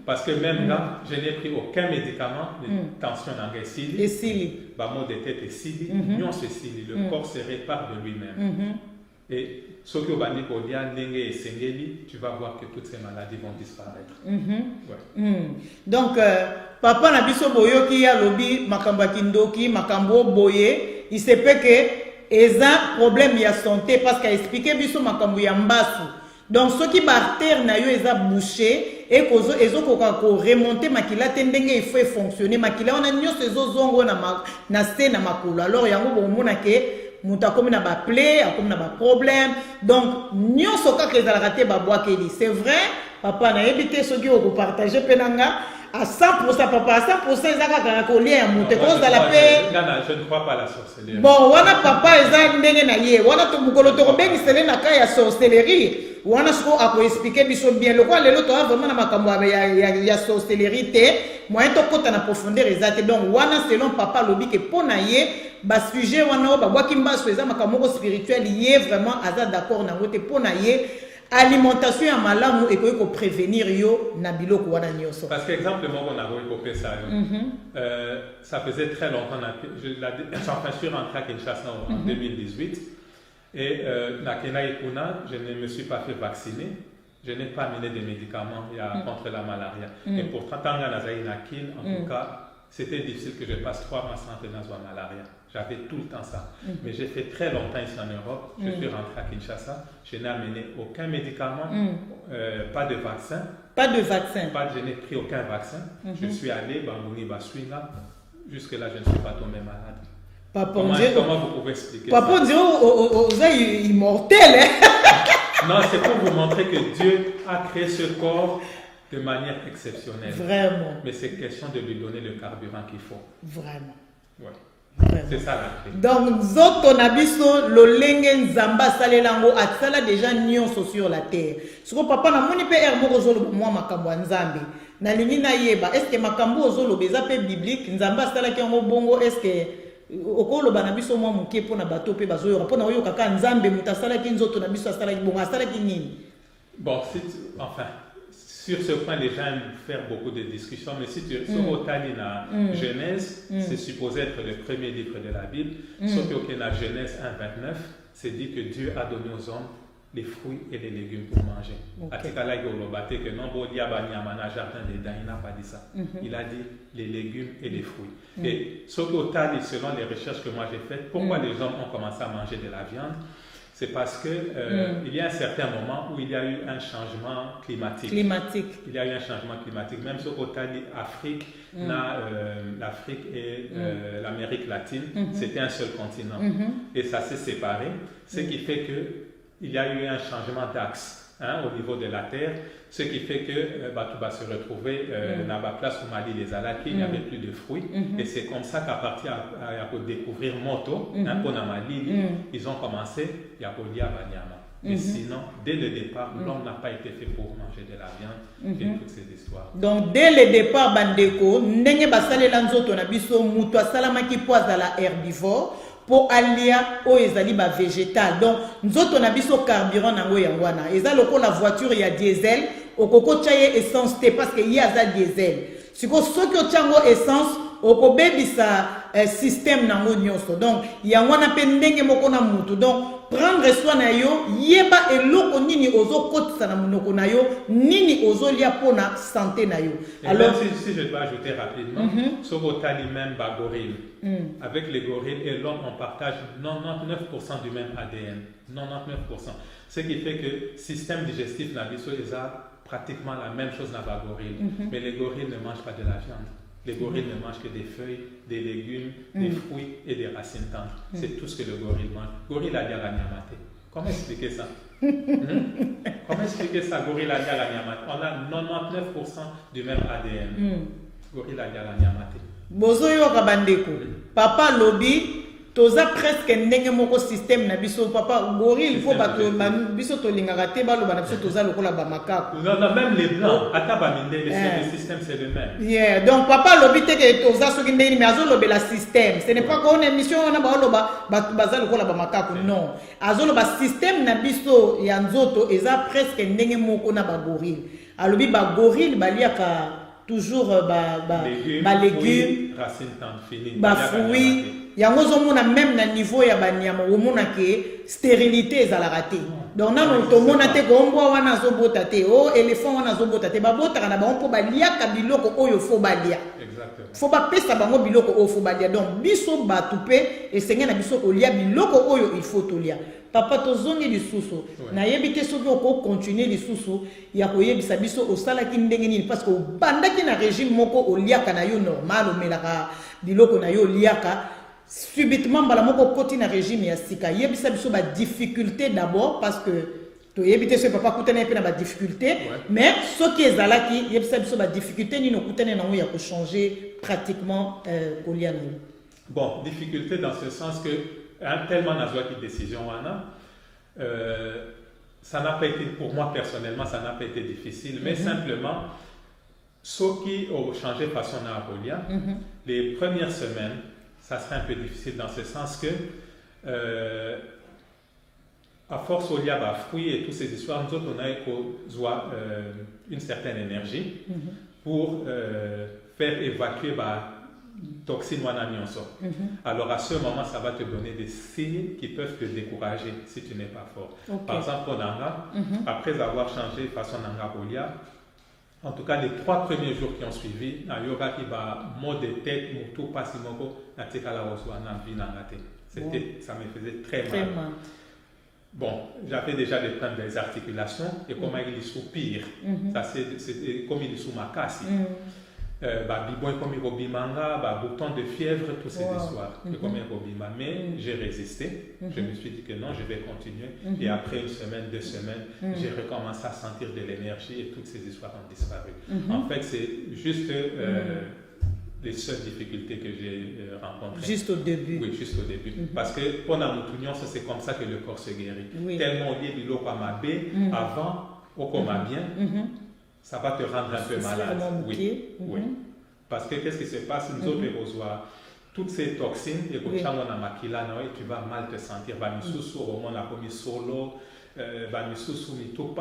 Parce que même là, je n'ai pris aucun médicament de tension dans les cils. Et sili. Mot de tête et sili. Le corps se répare de lui-même. Et ce que tu vas voir que toutes ces maladies vont disparaître. Donc, papa na biso boyoki ya lobi makambo kindoki makambo boye, il se peut que eza problème ya santé parce qu'a expliqué biso makambo ya mbasu. Donc ce qui barter na yo eza bouché et kozo ezo koka ko remonter makila tendenge il faut fonctionner makila on a nyonso ezo zongo na se na makolo. Alors yango bomona ke muta comme na ba plaie, comme na ba problème. Donc nyonso ka ke zalaka te ba boakeli. C'est vrai, papa na ebité soki ko partager penanga à 100%, papa, à 100%, ils ont collier à monter cause de la paix. Je ne crois pas à la sorcellerie. Bon, wana papa, ils ont ndenge na ye. Wana to mukolo to bengi sele na kaya sorcellerie. Wana siko ako expliquer biso bien. Le quoi lelo to vraiment na makambo ya sorcellerie te. Moyen to kota na profondeur ezate. Donc wana selon papa lobi ke pona ye ba sujet wana ba bwa kimbaso eza makambo spirituel ye vraiment aza d'accord na ngote pona ye. Alimentation à malamu et pour prévenir yo na biloko wana nyoso. Parce que exemple moi on a recoupé ça. Ça faisait très longtemps je suis rentré à Kinshasa en 2018 et na Kenya Ikuna, je ne me suis pas fait vacciner. Je n'ai pas amené des médicaments contre la malaria. Et pourtant tant na zaï na kin en tout cas c'était difficile que je passe 3 mois sans tenir la malaria. J'avais tout le temps ça. Mais j'ai fait très longtemps ici en Europe. Je suis rentré à Kinshasa. Je n'ai amené aucun médicament, pas de vaccin. Pas de vaccin. Je n'ai pris aucun vaccin. Je suis allé, Bangouni Baswinga. Jusque-là, je ne suis pas tombé malade. Papa, comment vous pouvez expliquer ça? Papa, on dirait aux immortels. Non, c'est pour vous montrer que Dieu a créé ce corps de manière exceptionnelle. Vraiment. Mais c'est question de lui donner le carburant qu'il faut. Vraiment. Ouais. C'est ça la clé. Donc, zoto nabiso lolenge nzamba salelango atsala déjà nyonso sur la terre. Siko papa na moni pe moko zolo moi makambo nzambe. Na lingi na yeba est-ce que makambo zolo beza pe biblique nzamba sala ki ngo bongo est-ce que okolo bana biso moi muke pona bato pe bazo yora pona oyo kaka nzambe mutasala ki nzoto na biso asala ki bongo asala ki nini? Bon, enfin sur ce point, les gens aiment faire beaucoup de discussions, mais si tu sur Otani na Genèse, c'est supposé être le premier livre de la Bible. Sauf que la Genèse 1:29, c'est dit que Dieu a donné aux hommes les fruits et les légumes pour manger. Atikala Golobate que non bodia banyamana jardin d'Éden, il n'a pas dit ça. Il a dit les légumes et les fruits. Et sauf que Otani, selon les recherches que moi j'ai faites, pourquoi les hommes ont commencé à manger de la viande? C'est parce que il y a un certain moment où il y a eu un changement climatique. Il y a eu un changement climatique. Même sur côté Afrique, l'Afrique et l'Amérique latine, c'était un seul continent. Et ça s'est séparé. Ce qui fait qu'il y a eu un changement d'axe au niveau de la terre. Ce qui fait que tout va se retrouver dans la place où Mali les Alaki, il n'y avait plus de fruits. Et c'est comme ça qu'à partir de découvrir Moto, pour Mali, ils ont commencé à Banyama. Mais sinon, dès le départ, l'homme n'a pas été fait pour manger de la viande et toutes ces histoires. Donc, dès le départ, Bandeko, Nenge Basale Lanzoto Nabiso, Moutoua Salamaki Poise à la herbivore. Pour alia o ezali ba végétal. Donc nzoto na biso carburant nango yangwana. Eza loko la voiture ya diesel, okoko chaye essence te parce que y a za diesel. Siko soki o chango essence oko bebisa système nango nyonso. Donc yangwana pe ndenge moko na mutu. Donc prendre soin na yo yeba eloko nini ozo kotisa na munoko na yo nini ozo lia pona santé na yo. Alors si je dois ajouter rapidement Sogotali même ba gorille. Avec les gorilles et l'homme on partage 99% du même ADN. 99%. Ce qui fait que système digestif na biso eza pratiquement la même chose na ba gorille. Mais les gorilles ne mangent pas de la viande. Les gorilles ne mangent que des feuilles, des légumes, des fruits et des racines tendres. C'est tout ce que le gorille mange. Gorille a dit à la nyamate. Comment expliquer ça? Comment expliquer ça? Gorille a dit à la nyamate. On a 99% du même ADN. Gorille a dit à la nyamate. Bozo yo kabandeko. Papa lobby toza presque ndenge moko système na biso papa gorille faut bato biso to lingaka te balo bana biso toza lokola ba makako. Non même les blancs ata ba minde le système c'est le même. Yeah, donc papa lobby te que toza soki ndenge mais azo lobe la système. Ce n'est pas qu'on émission on a ba loba baza lokola ba makako non. Azo loba système na biso ya nzoto eza presque ndenge moko na ba gorille. Alobi ba gorille baliaka toujours ba légumes, racines tant fini, ba fruits. Yango zomona même na niveau ya banyama omona ke stérilité ezalaka te. Donc nano tomona te ko mbwa wana zobota te o éléphant wana zobota te babotaka na bango po baliaka biloko oyo fo balia. Exactement. Fo ba pesa bango biloko oyo fo balia. Donc biso batu pe esenge na biso kolia biloko oyo il faut tolia. Papa tozongi lisusu na yebi te soki oko continuer lisusu ya koyebisa biso osala ki ndenge nini parce que bandaki na régime moko oliaka na yo normal omelaka biloko na yo liaka subitement bala moko koti na régime ya sika yebisa biso ba difficulté d'abord parce que to yebite so papa kutana pe na ba difficulté mais soki ezalaki yebisa biso ba difficulté nino kutana na ya ko changer pratiquement kolia na yo. Bon, difficulté dans ce sens que tellement n'a pas de décision ça n'a pas été pour moi personnellement ça n'a pas été difficile mais simplement ceux qui ont changé façon à Kolia les premières semaines ça serait un peu difficile dans ce sens que à force il y a des fruits et toutes ces histoires nous autres on a besoin une certaine énergie pour faire évacuer toxines alors à ce moment ça va te donner des signes qui peuvent te décourager si tu n'es pas fort. Par exemple pour Nanga, après avoir changé façon Nanga Kolia, en tout cas les 3 premiers jours qui ont suivi, na yoga qui va mot de tête, tout pas si moko na tika la oswa na vie na te. C'était ça me faisait très mal. Bon, j'avais déjà des problèmes des articulations et comment il soupire. Ça c'est comme il sous ma casse. Bibon comme Robimanga, bouton de fièvre, toutes ces histoires. Comme Robima. Mais j'ai résisté. Je me suis dit que non, je vais continuer. Et après une semaine, 2 semaines, j'ai recommencé à sentir de l'énergie et toutes ces histoires ont disparu. En fait, c'est juste les seules difficultés que j'ai rencontrées. Juste au début. Oui, juste au début. Parce que pendant notre union, c'est comme ça que le corps se guérit. Tellement lié du loco à ma baie, avant, au coma bien. Ça va te rendre un peu malade. Oui. Parce que qu'est-ce qui se passe? Nous autres, toutes ces toxines, et tu vas mal te sentir. Solo,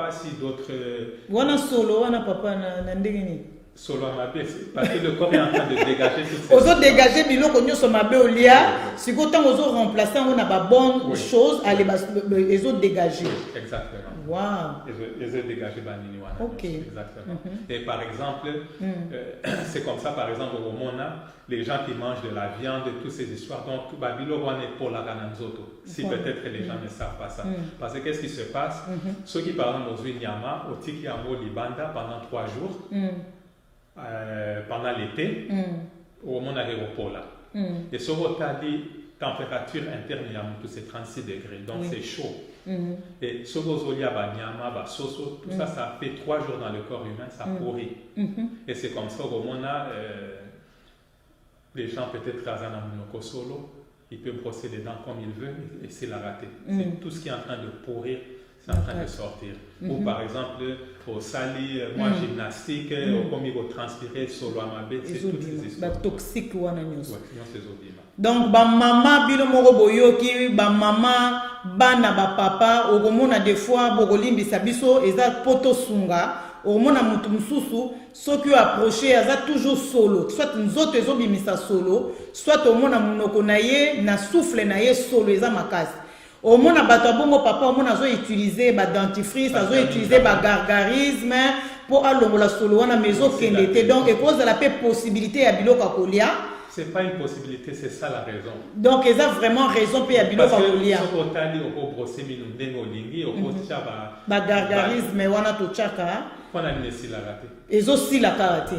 si d'autres. Solo, papa, Solo à ma baie, parce que le corps est en train de dégager toutes ces choses. Dégager biloko nyo so mabe olia, si autant aux autres remplacer on a pas bonne chose à les autres dégager. Exactement. Wow. Les autres dégager banini wana. OK. Exactement. Et par exemple, c'est comme ça par exemple au Mona, les gens qui mangent de la viande, toutes ces histoires donc babilo wana pour la kananzoto. Si peut-être les gens ne savent pas ça. Parce que qu'est-ce qui se passe? Ceux qui par exemple au Nyama, au Tiki Amo Libanda pendant 3 jours. Pendant l'été, au moment aéroport là. Et sur votre température interne, c'est 36 degrés, donc c'est chaud. Et sur vos oliabas, nyama, soso, tout ça, ça fait 3 jours dans le corps humain, ça pourrit. Et c'est comme ça au moment les gens peut-être Razana Munoko solo, il peut brosser les dents comme il veut et c'est la raté. C'est tout ce qui est en train de pourrir. C'est en train de sortir. Ou par exemple, au sali, moi gymnastique, comme il va transpirer sur l'amabé, c'est toutes ces histoires. Toxique ou anonyme. Donc, maman, bilo moro boyoki, maman, bana ba papa, au romona des fois, bogolimbi sabiso, eza poto sunga, au mona mutu mususu, ceux qui approché, eza toujours solo. Soit nous autres, ils ont bimisa solo, soit au mona munoko naye, na souffle naye solo, eza makasi. Au moins, papa, on a utilisé le dentifrice, on a utilisé le gargarisme pour aller à la solo, on a maison qui était. Donc, et cause de la possibilité à Bilo Kakolia. Ce n'est pas une possibilité, c'est ça la raison. Donc, ils ont vraiment raison pour Bilo Kakolia. Parce que si on a brossé le gargarisme, on a tout chaka. On a une scie la raté. Ils ont aussi la karaté.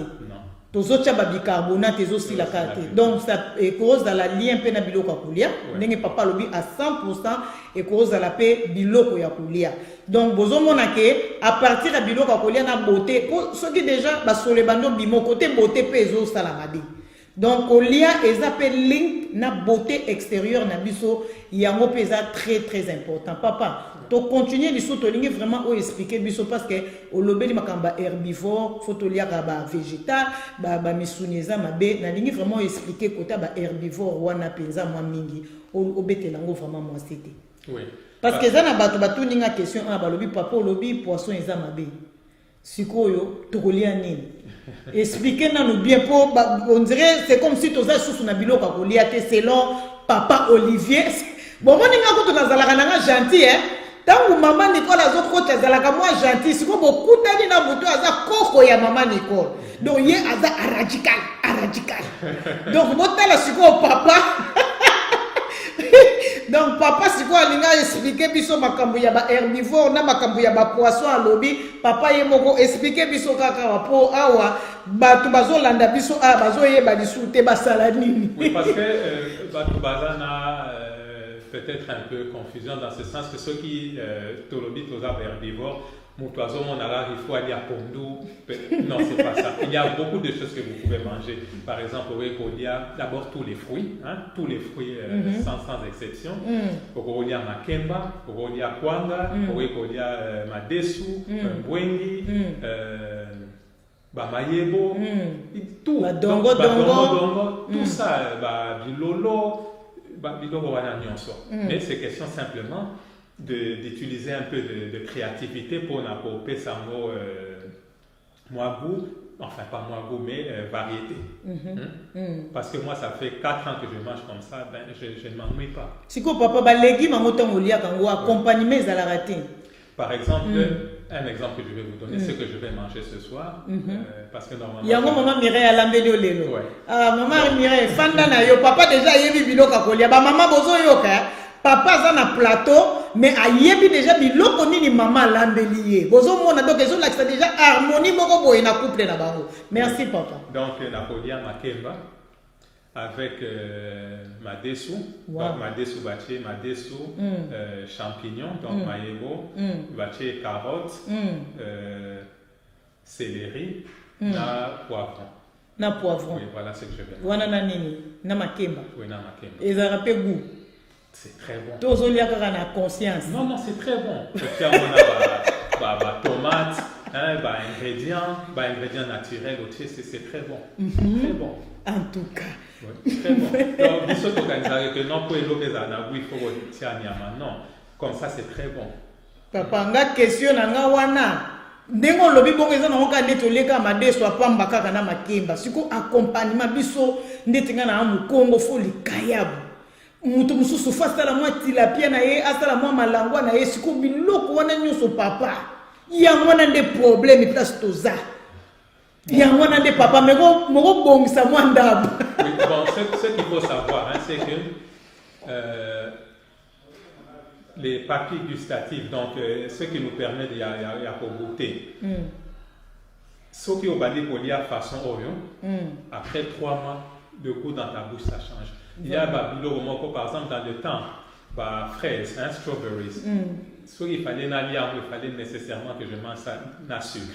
Tous autres bicarbonate et aussi la karaté. Donc ça est cause de la lien pe na biloko kulia. Ndenge papa lobi à 100% et cause de la paix biloko ya kulia. Donc bozo monake à partir de biloko kulia na beauté. Ceux qui déjà ba sur les bandos bimo côté beauté pe zo salamadi. Donc kolia ezapé link na beauté extérieure na biso yango pesa très très important. Papa, to continuer biso to lingi vraiment o expliquer biso parce que olobeli makamba herbivore, faut to lia ba végétal, ba misunieza mabe na lingi vraiment expliquer kota ba herbivore wana penza mwa mingi obetela ngo vraiment moi c'était. Oui. Parce que ça na bato ninga question a balobi papa olobi poisson eza mabe. Sikoyo to kolia nini? Expliquez nous bien pour on dirait c'est comme si tu as sous na biloko kolia te selon papa Olivier. Bon moi ninga ko to nazalaka nanga gentil hein. Tangu maman Nicole azoko tazalaka moi gentil siko beaucoup tani na moto aza koko ya maman Nicole. Donc ye aza radical. Donc botala siko papa. Donc papa siko alinga expliquer biso makambo ya ba herbivore na makambo ya ba poisson à lobby papa ye moko expliquer biso kaka po awa batu bazolanda biso bazo yeba lisu te basala nini. Oui, parce que batu bazana peut-être un peu confusion dans ce sens que ceux qui tolobi toza herbivore Moutouazo, mon alar, il faut aller à Pondou. Non, c'est pas ça. Il y a beaucoup de choses que vous pouvez manger. Par exemple, il y a d'abord tous les fruits, hein, tous les fruits sans exception. Il y a makemba, il y a kwanga, il y a madesu, mbwengi, mayebo, tout. Dongo, tout ça, bilolo, mais c'est question simplement d'utiliser un peu de créativité pour n'apporter ça moi goût, enfin pas moi goût, mais variété. Parce que moi, ça fait 4 ans que je mange comme ça, ben, je ne m'ennuie pas. Si quoi papa, bah légumes en autant olia quand accompagnement à la raté. Par exemple, un exemple que je vais vous donner, ce que je vais manger ce soir, parce que normalement. Il y a un maman Mireille à l'ambelio lelo. Ouais. Ah maman Mireille, fanda na yo, papa déjà yebi biloko kolia, bah maman bozo yoka. Papa a un plateau, mais a yebi déjà biloko nini maman l'ambelier. Bozo mona donc ils ont là déjà harmonie moko boy na couple na bango. Merci papa. Donc Napoléon makemba avec madesu, donc madesu baché, madesu champignons, donc maïebo, baché carottes, céleri, na poivron. Na poivron. Oui, voilà ce que je vais. Wana na nini? Na makemba. Oui, na makemba. Et ça rappelle goût. C'est très bon. Tous les gens ont conscience. Non, c'est très bon. Tu as tomate, ingrédients naturels, c'est très bon. Très bon. En tout cas. Oui, très bon. Donc, il faut organiser que non, pour les il faut non. Comme ça, c'est très bon. Papa, on a question, wana. Ndengo lobi bongo eza na ngoka ndeto leka madeso apamba kaka na makemba. Siko accompagnement biso ndetinga na mukongo fo likayabu. Mutu mususu fasala mwa tilapia na ye asala mwa malangwa na ye siko biloko wana nyoso papa yango na nde problème place toza yango na nde papa moko bongisa mwa ndabo. Oui, bon, ce qu'il faut savoir, hein, c'est que les papilles gustatives, donc ce qui nous permet de y goûter. Ce qui est au bali pour lire façon orion, après 3 mois, le goût dans ta bouche ça change. Il y a par exemple dans le temps, fraises, hein, strawberries. Ce qu'il fallait il fallait nécessairement que je mange ça na sucre.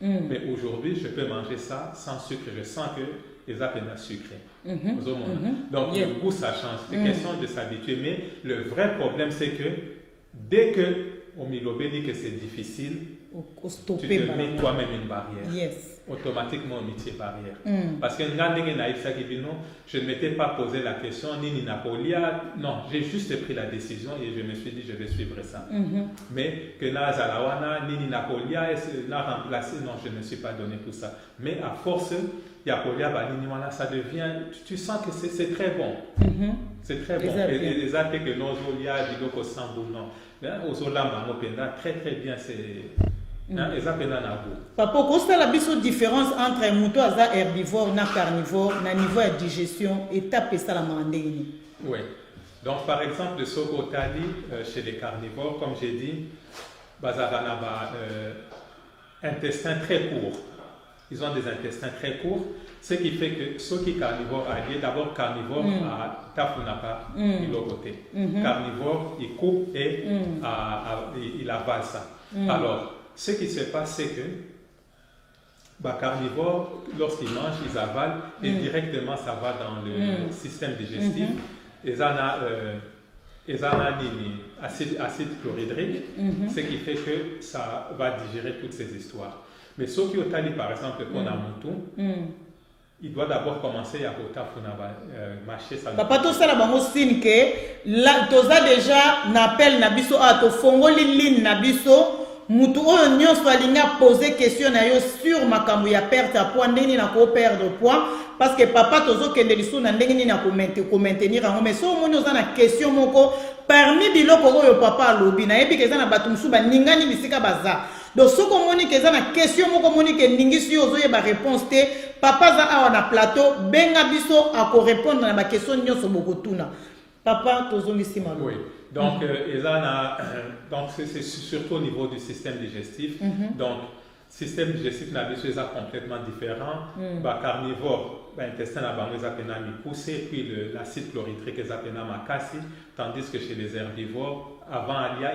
Mais aujourd'hui, je peux manger ça sans sucre. Je sens que les appels à sucré. Donc le goût ça change. C'est question de s'habituer. Mais le vrai problème c'est que dès que au Milobé dit que c'est difficile, tu te mets toi-même une barrière. Yes. Automatiquement au métier barrière. Parce que je ne m'étais pas posé la question ni Napolia. Non, j'ai juste pris la décision et je me suis dit je vais suivre ça. Mais que na Zalawana ni Napolia n'a remplacé, non, je ne me suis pas donné pour ça. Mais à force, Yapolia ça devient, tu sens que c'est très bon. C'est très bon. Et les athées que nos olia diloko sambu non. Aux olamba très très bien c'est. Papa, qu'est-ce que la différence entre un mouton herbivore et carnivore, na niveau de digestion, étape ça la mandéine? Oui. Donc par exemple, le sokotali chez les carnivores, comme j'ai dit, bazarana intestin très court. Ils ont des intestins très courts, ce qui fait que ceux qui carnivores alliés, d'abord carnivore à tafunapa, il au côté. Carnivore, il coupe et il avale ça. Alors, ce qui se passe, c'est que carnivores, lorsqu'ils mangent, ils avalent et directement ça va dans le système digestif. Ils en acide chlorhydrique, ce qui fait que ça va digérer toutes ces histoires. Mais ce qui est par exemple, qu'on a mouton, il doit d'abord commencer à mâcher sa papa tout ça là bango signe que là toza déjà n'appel na biso a to fongoli ligne na biso mutu oyo nyonso alinga poser question na yo sur makambo ya perte à poids ndeni na ko perdre poids parce que papa tozo kende lisu na ndenge ni na ko maintenir ngo mais so moni oza na question moko parmi biloko oyo papa alobi na yebi keza na bato musu ba ningani bisika baza donc ce qu'on moni keza na question moko moni ke ndingisi ozo ye ba réponse te papa za awa na plateau benga biso a ko répondre na ba question nyonso bokotuna papa tozo ngisi malo. Oui. Donc donc c'est surtout au niveau du système digestif. Donc système digestif na biso est complètement différent. Carnivore, l'intestin na bango ezapena mi poussé puis l'acide chlorhydrique ezapena makasi, tandis que chez les herbivores avant alia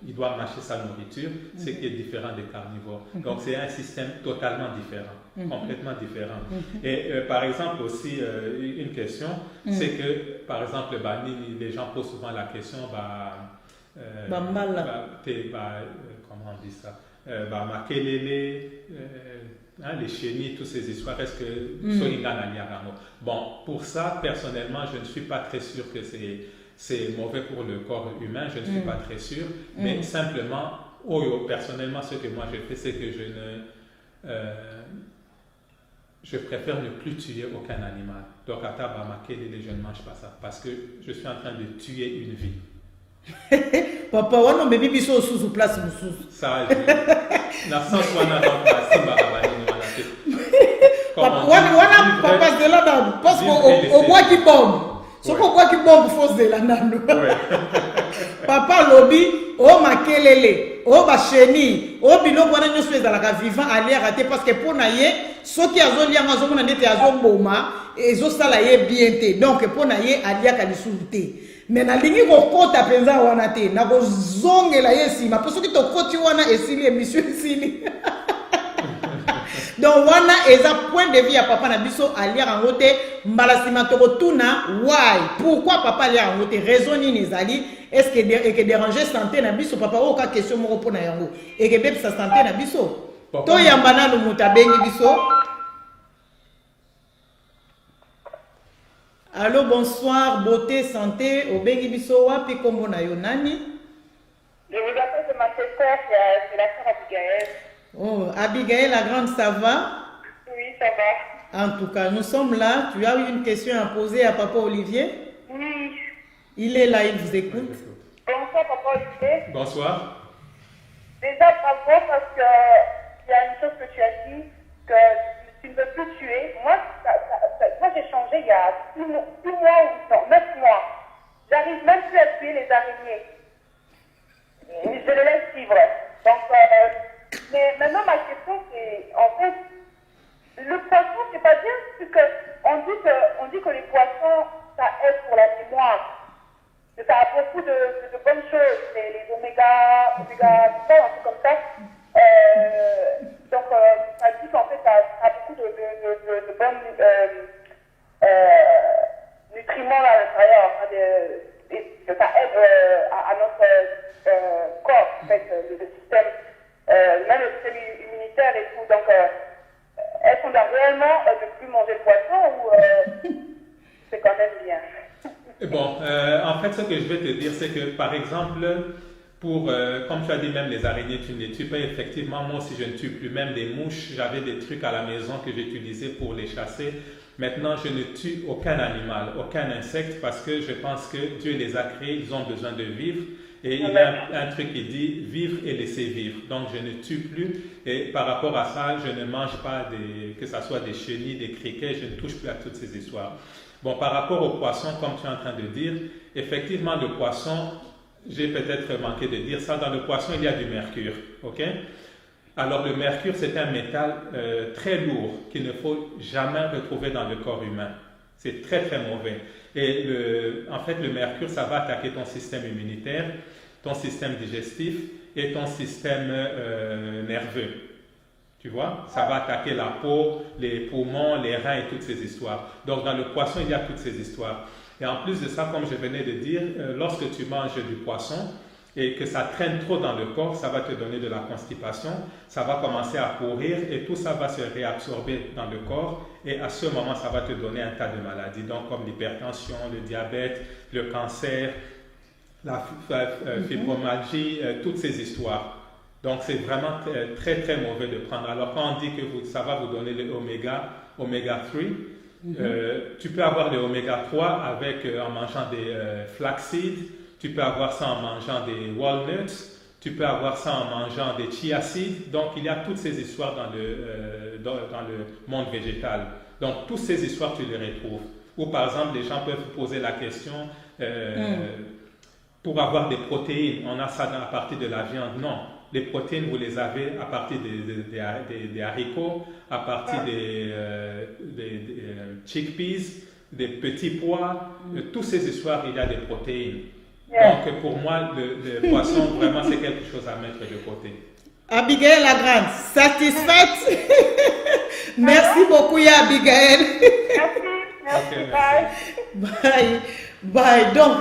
il doit mâcher sa nourriture, ce qui est différent des carnivores. Donc c'est un système totalement différent, complètement différent. Et par exemple aussi, une question, c'est que par exemple, les gens posent souvent la question, comment on dit ça, makelele, les chenilles, toutes ces histoires, est-ce que bon, pour ça, personnellement, je ne suis pas très sûr que c'est mauvais pour le corps humain, je ne suis pas très sûr, mais simplement, personnellement, ce que moi je fais, c'est que je préfère ne plus tuer aucun animal. Donc, à Tabamakele, je ne mange pas ça, parce que je suis en train de tuer une vie. Papa, on a bébé biso sous place sous. Ça, na sens wana donc na simba abani papa, papa de là parce qu'au bois qui bombe. Ce qu'on voit qui bombe fausse de la nano. Papa lobby, oh makelele, oh bacheni, oh biloko wana nyoso ezalaka vivant ali raté parce que pour naye soki azolianga azomona ndete azoboma ezosala ye bien te. Donc pour naye aliaka lisulte. Mais na lingi kokota penza wana te na kozongela ye sima pour soki tokoti wana esili émission esili. Donc wana eza point de vue ya papa na biso alia rangote mbala sima tokotuna why pourquoi papa alia rangote raison nini ezali est-ce que déranger santé na biso papa oka question moko pona yango et que bébé sa santé na biso to yambana lo mutabengi biso. Allô, bonsoir, beauté, santé, obengi biso wapi kombo na yo nani? Je vous appelle de ma sœur, c'est la sœur Abigail. Oh, Abigail, la grande, ça va? Oui, ça va. En tout cas, nous sommes là. Tu as eu une question à poser à Papa Olivier? Oui. Il est là, il vous écoute. Bonsoir, Papa Olivier. Bonsoir. Déjà, bravo, parce que il y a une chose que tu as dit, que tu ne veux plus tuer. Moi, j'ai changé il y a 6 mois ou non, 9 mois. J'arrive même plus à tuer les araignées. Je les laisse vivre. Donc, mais maintenant, ma question, c'est, en fait, le poisson, c'est pas bien, parce que on dit que les poissons, ça aide pour la mémoire. Que ça a beaucoup de bonnes choses, les oméga, tout ça, un peu comme ça. Donc, ça dit qu'en fait, ça a beaucoup de bonnes nutriments à l'intérieur, et que ça aide à notre corps, en fait, le système, même le système immunitaire et tout. Donc, est-ce qu'on doit réellement ne plus manger le poisson ou c'est quand même bien? Bon, en fait, ce que je vais te dire, c'est que, par exemple, comme tu as dit, même les araignées, tu ne les tues pas. Effectivement, moi aussi, je ne tue plus. Même des mouches, j'avais des trucs à la maison que j'utilisais pour les chasser. Maintenant, je ne tue aucun animal, aucun insecte, parce que je pense que Dieu les a créés, ils ont besoin de vivre. Et il y a un truc qui dit vivre et laisser vivre. Donc, je ne tue plus. Et par rapport à ça, je ne mange pas que ce soit des chenilles, des criquets, je ne touche plus à toutes ces histoires. Bon, par rapport au poisson, comme tu es en train de dire, effectivement, le poisson, j'ai peut-être manqué de dire ça, dans le poisson, il y a du mercure, ok? Alors, le mercure, c'est un métal très lourd qu'il ne faut jamais retrouver dans le corps humain. C'est très, très mauvais. Et en fait, le mercure, ça va attaquer ton système immunitaire, ton système digestif et ton système nerveux. Tu vois, ça va attaquer la peau, les poumons, les reins et toutes ces histoires. Donc dans le poisson, il y a toutes ces histoires. Et en plus de ça, comme je venais de dire, lorsque tu manges du poisson et que ça traîne trop dans le corps, ça va te donner de la constipation, ça va commencer à pourrir et tout ça va se réabsorber dans le corps et à ce moment, ça va te donner un tas de maladies, donc comme l'hypertension, le diabète, le cancer, la fibromyalgie, toutes ces histoires. Donc c'est vraiment très très mauvais de prendre. Alors quand on dit que ça va vous donner le oméga 3, tu peux avoir le oméga 3 en mangeant des flaxseed, tu peux avoir ça en mangeant des walnuts, tu peux avoir ça en mangeant des chia seeds. Donc il y a toutes ces histoires dans le monde végétal. Donc toutes ces histoires tu les retrouves. Ou par exemple les gens peuvent poser la question pour avoir des protéines, on a ça à partir de la viande. Non. Les protéines, vous les avez à partir des haricots, à partir des chickpeas, des petits pois. Toutes ces histoires, il y a des protéines. Donc, pour moi, le poisson, vraiment, c'est quelque chose à mettre de côté. Abigail Lagrande, satisfaite? Merci beaucoup, Abigail. Merci. Bye. Donc,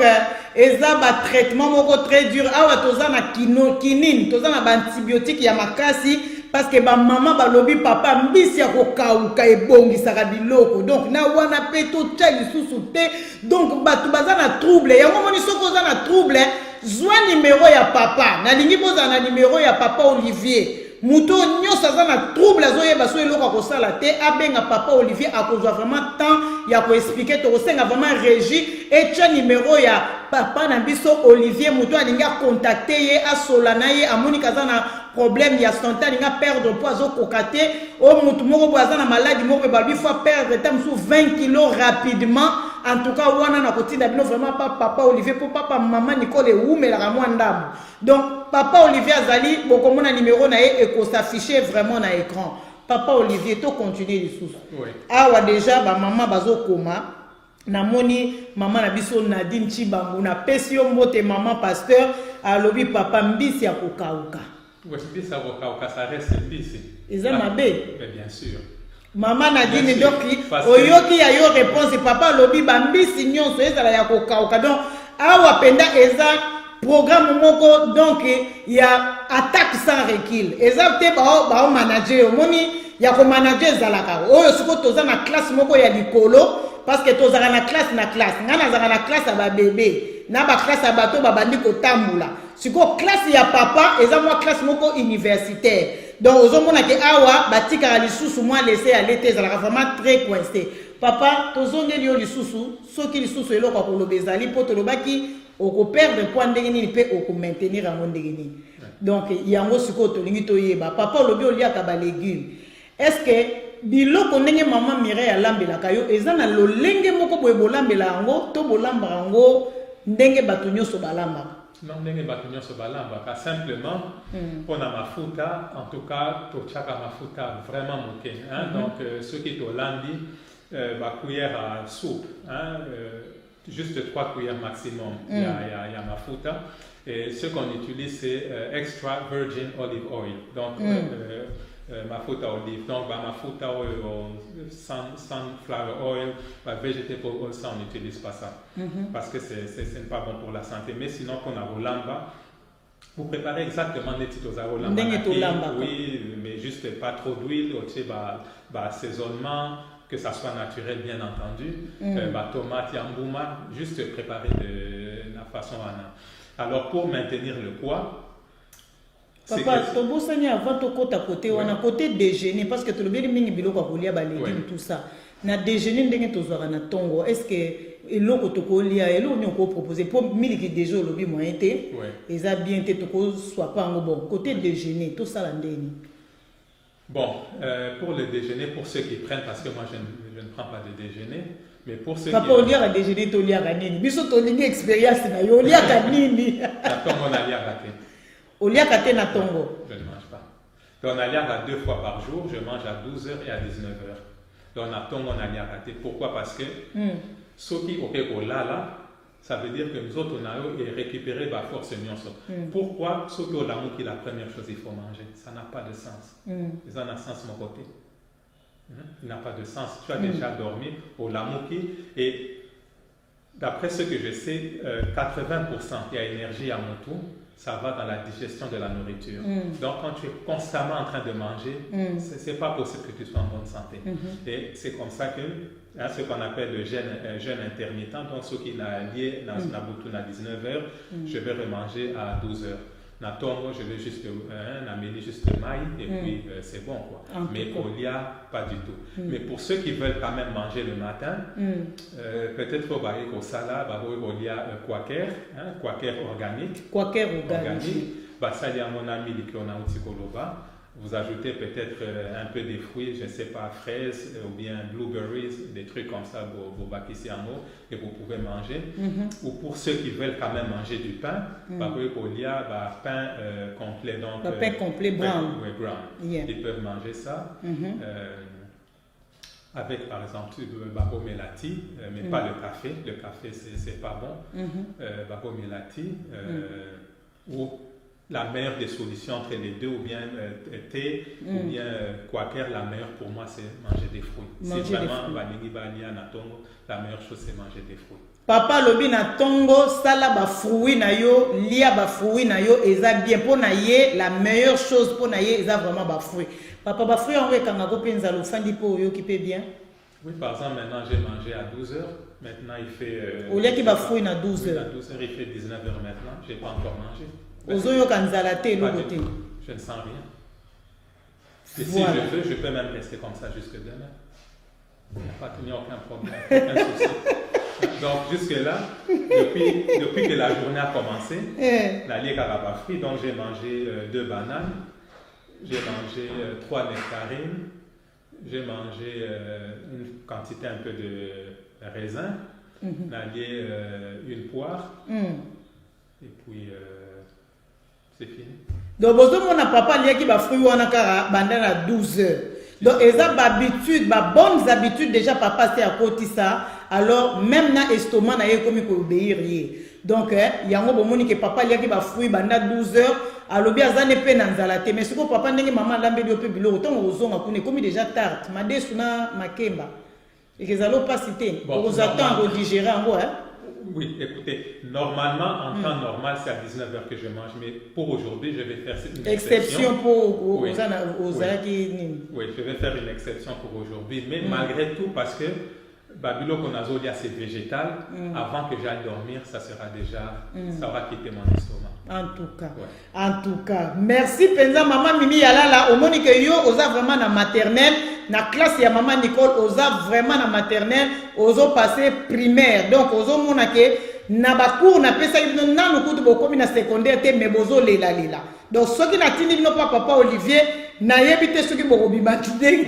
eza ba traitement moko très dur. Awa toza na kinine, toza na ba antibiotique ya makasi parce que ba maman ba lobi papa mbisi ya kokauka ebongisaka biloko. Donc na wana pe to tia lisusu te. Donc batu baza na trouble. Yango moni soko oza na trouble, zwa numéro ya papa. Na lingi boza na numéro ya papa Olivier. Muto nyonso aza na trouble azoyeba so eloko akosala te abenga papa Olivier akozwa vraiment temps ya ko expliquer to kosenga vraiment régie et tia numéro ya papa na biso Olivier muto alingi contacter ye asola na ye amoni kaza na problème ya santé alinga perdre poids azokoka te o mutu moko bo aza na maladie moko ba lui faut perdre tam sous 20 kilos rapidement. En tout cas wana na kotinda bino vraiment papa Olivier pour papa maman Nicole Oumela mwa ndambo. Donc papa Olivier azali bokomona numéro na ye et s'afficher vraiment na écran. Papa Olivier to continuer les sous. Oui. Awa déjà ba maman bazokoma namoni maman na biso Nadine Chibangu na pesio mbote maman pasteur alobi papa mbisi ya kokauka. Oui, mbisi ya kokauka ça reste mbisi. Eza mabe. Mais bien sûr. Maman Nadine doki oyoki ya yo réponse papa lobi bambisi nyonso ezala ya kokauka. Donc awa penda eza programme moko donc ya attaque sans recul. Eza te ba manager moni ya ko manager ezalaka. Oyo siko toza na classe moko ya likolo parce que tozaka na classe ngana zaka na classe ba bébé na ba classe ya bato babandi kotambula. Siko classe ya papa eza moi classe moko universitaire. Donc ozomona ke awa batika lisusu moi laisser aller te ezalaka vraiment très coincé. Papa tozongeli yo lisusu soki lisusu eloko ko lobezali po tolobaki oko perdre poids ndenge nini pe oko maintenir yango ndenge nini. Donc yango siko tolingi toyeba papa lobi oliaka ba légumes. Est-ce que biloko ndenge maman Mireille alambelaka yo eza na lolenge moko boye bolambela yango to bolamba yango ndenge bato nyonso balambaka? Non, ndenge bato nyonso balambaka simplement pour na mafuta, en tout cas tochaka mafuta vraiment moke, hein? Donc ceux qui tolandi ba cuillère à soupe, hein? Juste 3 cuillères maximum il y a mafuta et ce qu'on utilise c'est extra virgin olive oil. Donc mafuta olive, donc mafuta oil, sunflower oil, vegetable oil, ça on n'utilise pas ça parce que ce n'est pas bon pour la santé. Mais sinon qu'on a rolamba, vous préparez exactement les titres aux rolamba. Oui, mais juste pas trop d'huile, assaisonnement, que ça soit naturel bien entendu, tomate, yambouma, juste préparer de la façon alors pour maintenir le poids. Papa, tobosani avant to kota côté wana côté déjeuner parce que tolobeli mingi biloko kolia ba légumes tout ça. Na déjeuner ndenge tozwaka na tongo, est-ce que eloko to kolia elo ni ko proposer pour miliki déjà lobi moyen té eza bien té to ko soit pas ngo bon côté déjeuner tout ça la ndeni. Bon, pour le déjeuner pour ceux qui prennent parce que moi je ne prends pas de déjeuner. Mais pour ceux papa, qui... Papa, déjeuner, tu as nini. Biso to lingi expérience na yo, lia nini. Tongo na lia raté. Au lia katé na tongo. Je ne mange pas. Donc on a lia 2 fois par jour, je mange à 12h et à 19h. Donc on a tongo na lia raté. Pourquoi? Parce que soki okeko lala, ça veut dire que nous autres, on a récupéré la force nyonso. Pourquoi? Ce que l'amour qui est la première chose, il faut manger. Ça n'a pas de sens. Ça n'a sens mon côté. Il n'a pas de sens. Tu as déjà dormi au l'amour qui. Et d'après ce que je sais, 80% qui a énergie à mon tour, ça va dans la digestion de la nourriture. Donc, quand tu es constamment en train de manger, ce n'est pas possible que tu sois en bonne santé. Et c'est comme ça que ce qu'on appelle le jeûne intermittent, donc ce qui est lié dans à 19h, je vais remanger à 12h. Natongo, je vais juste amélier juste le maïs et puis c'est bon quoi. Mais Olia, pas du tout. Mais pour ceux qui veulent quand même manger le matin, peut-être au baïk au salade, Olia quaker, quaker organique. Quaker organique. Ça il y a mon ami qui on a aussi Koloba. Vous ajoutez peut-être un peu des fruits, je ne sais pas, fraises ou bien blueberries, des trucs comme ça, vous bâtissez en eau et vous pouvez manger. Ou pour ceux qui veulent quand même manger du pain, il y a pain complet. Donc, pain complet brown. Oui, brown. Yeah. Ils peuvent manger ça. Avec par exemple le babo melati, mais pas le café. Le café, c'est pas bon. Babo melati, ou la meilleure des solutions entre les deux, ou bien thé, ou bien quaker, la meilleure pour moi, c'est manger des fruits. Si vraiment, la meilleure chose, c'est manger des fruits. Papa lobi na tongo sala ba fruits na yo, lia ba fruits na yo, eza bien pour na ye, la meilleure chose pour na ye, eza vraiment ba fruits. Papa ba fruits on rekanga ko penza lo fandi po yo qui peut bien. Oui, par exemple, maintenant j'ai mangé à 12h. Maintenant il fait. Au lieu qui ba fruits na 12h. À 12h, il fait 19h maintenant. J'ai pas encore mangé. Je ne sens rien. Et voilà. Si je veux, je peux même rester comme ça jusque demain. Il n'y a aucun problème, aucun souci. Donc jusque-là, depuis que la journée a commencé, la ligue a pas fruit, donc j'ai mangé 2 bananes, j'ai mangé 3 nectarines, j'ai mangé une quantité un peu de raisin, une poire, et puis c'est fini. Donc, mon papa lié qui va fruit ou à 12 heures. Donc, ils ont l'habitude, bonnes habitudes déjà papa c'est à côté ça. Alors, même dans l'estomac, il y a comme il faut obéir. Donc, il y a un moment que papa lié qui va fruit à 12 heures. Alors, bien, ça n'est pas dans la tête. Mais si papa n'est pas maman l'ambé de pébilo, autant on a comme déjà tarte. Ma dé suna ma kemba. Et que ça n'allons pas citer. Vous attendez de digérer en gros, Oui, écoutez, normalement, en temps normal, c'est à 19h que je mange, mais pour aujourd'hui, je vais faire une exception. Pour oui, je vais faire une exception pour aujourd'hui, mais malgré tout, parce que Babylone Konazolia, c'est végétal, avant que j'aille dormir, ça sera déjà, ça aura quitté mon estomac. En tout cas, merci Penza, maman Mimi Yalala, au Monique Yo, osa vraiment na maternelle, na classe ya maman Nicole, osa vraiment na maternelle, osa passé primaire, donc osa monake, na ba cours na pesa ibino na no kutu bokomi na secondaire te me bozo lela. Donc ce qui n'a tini no papa Olivier, na yebite ce qui bokobi batide.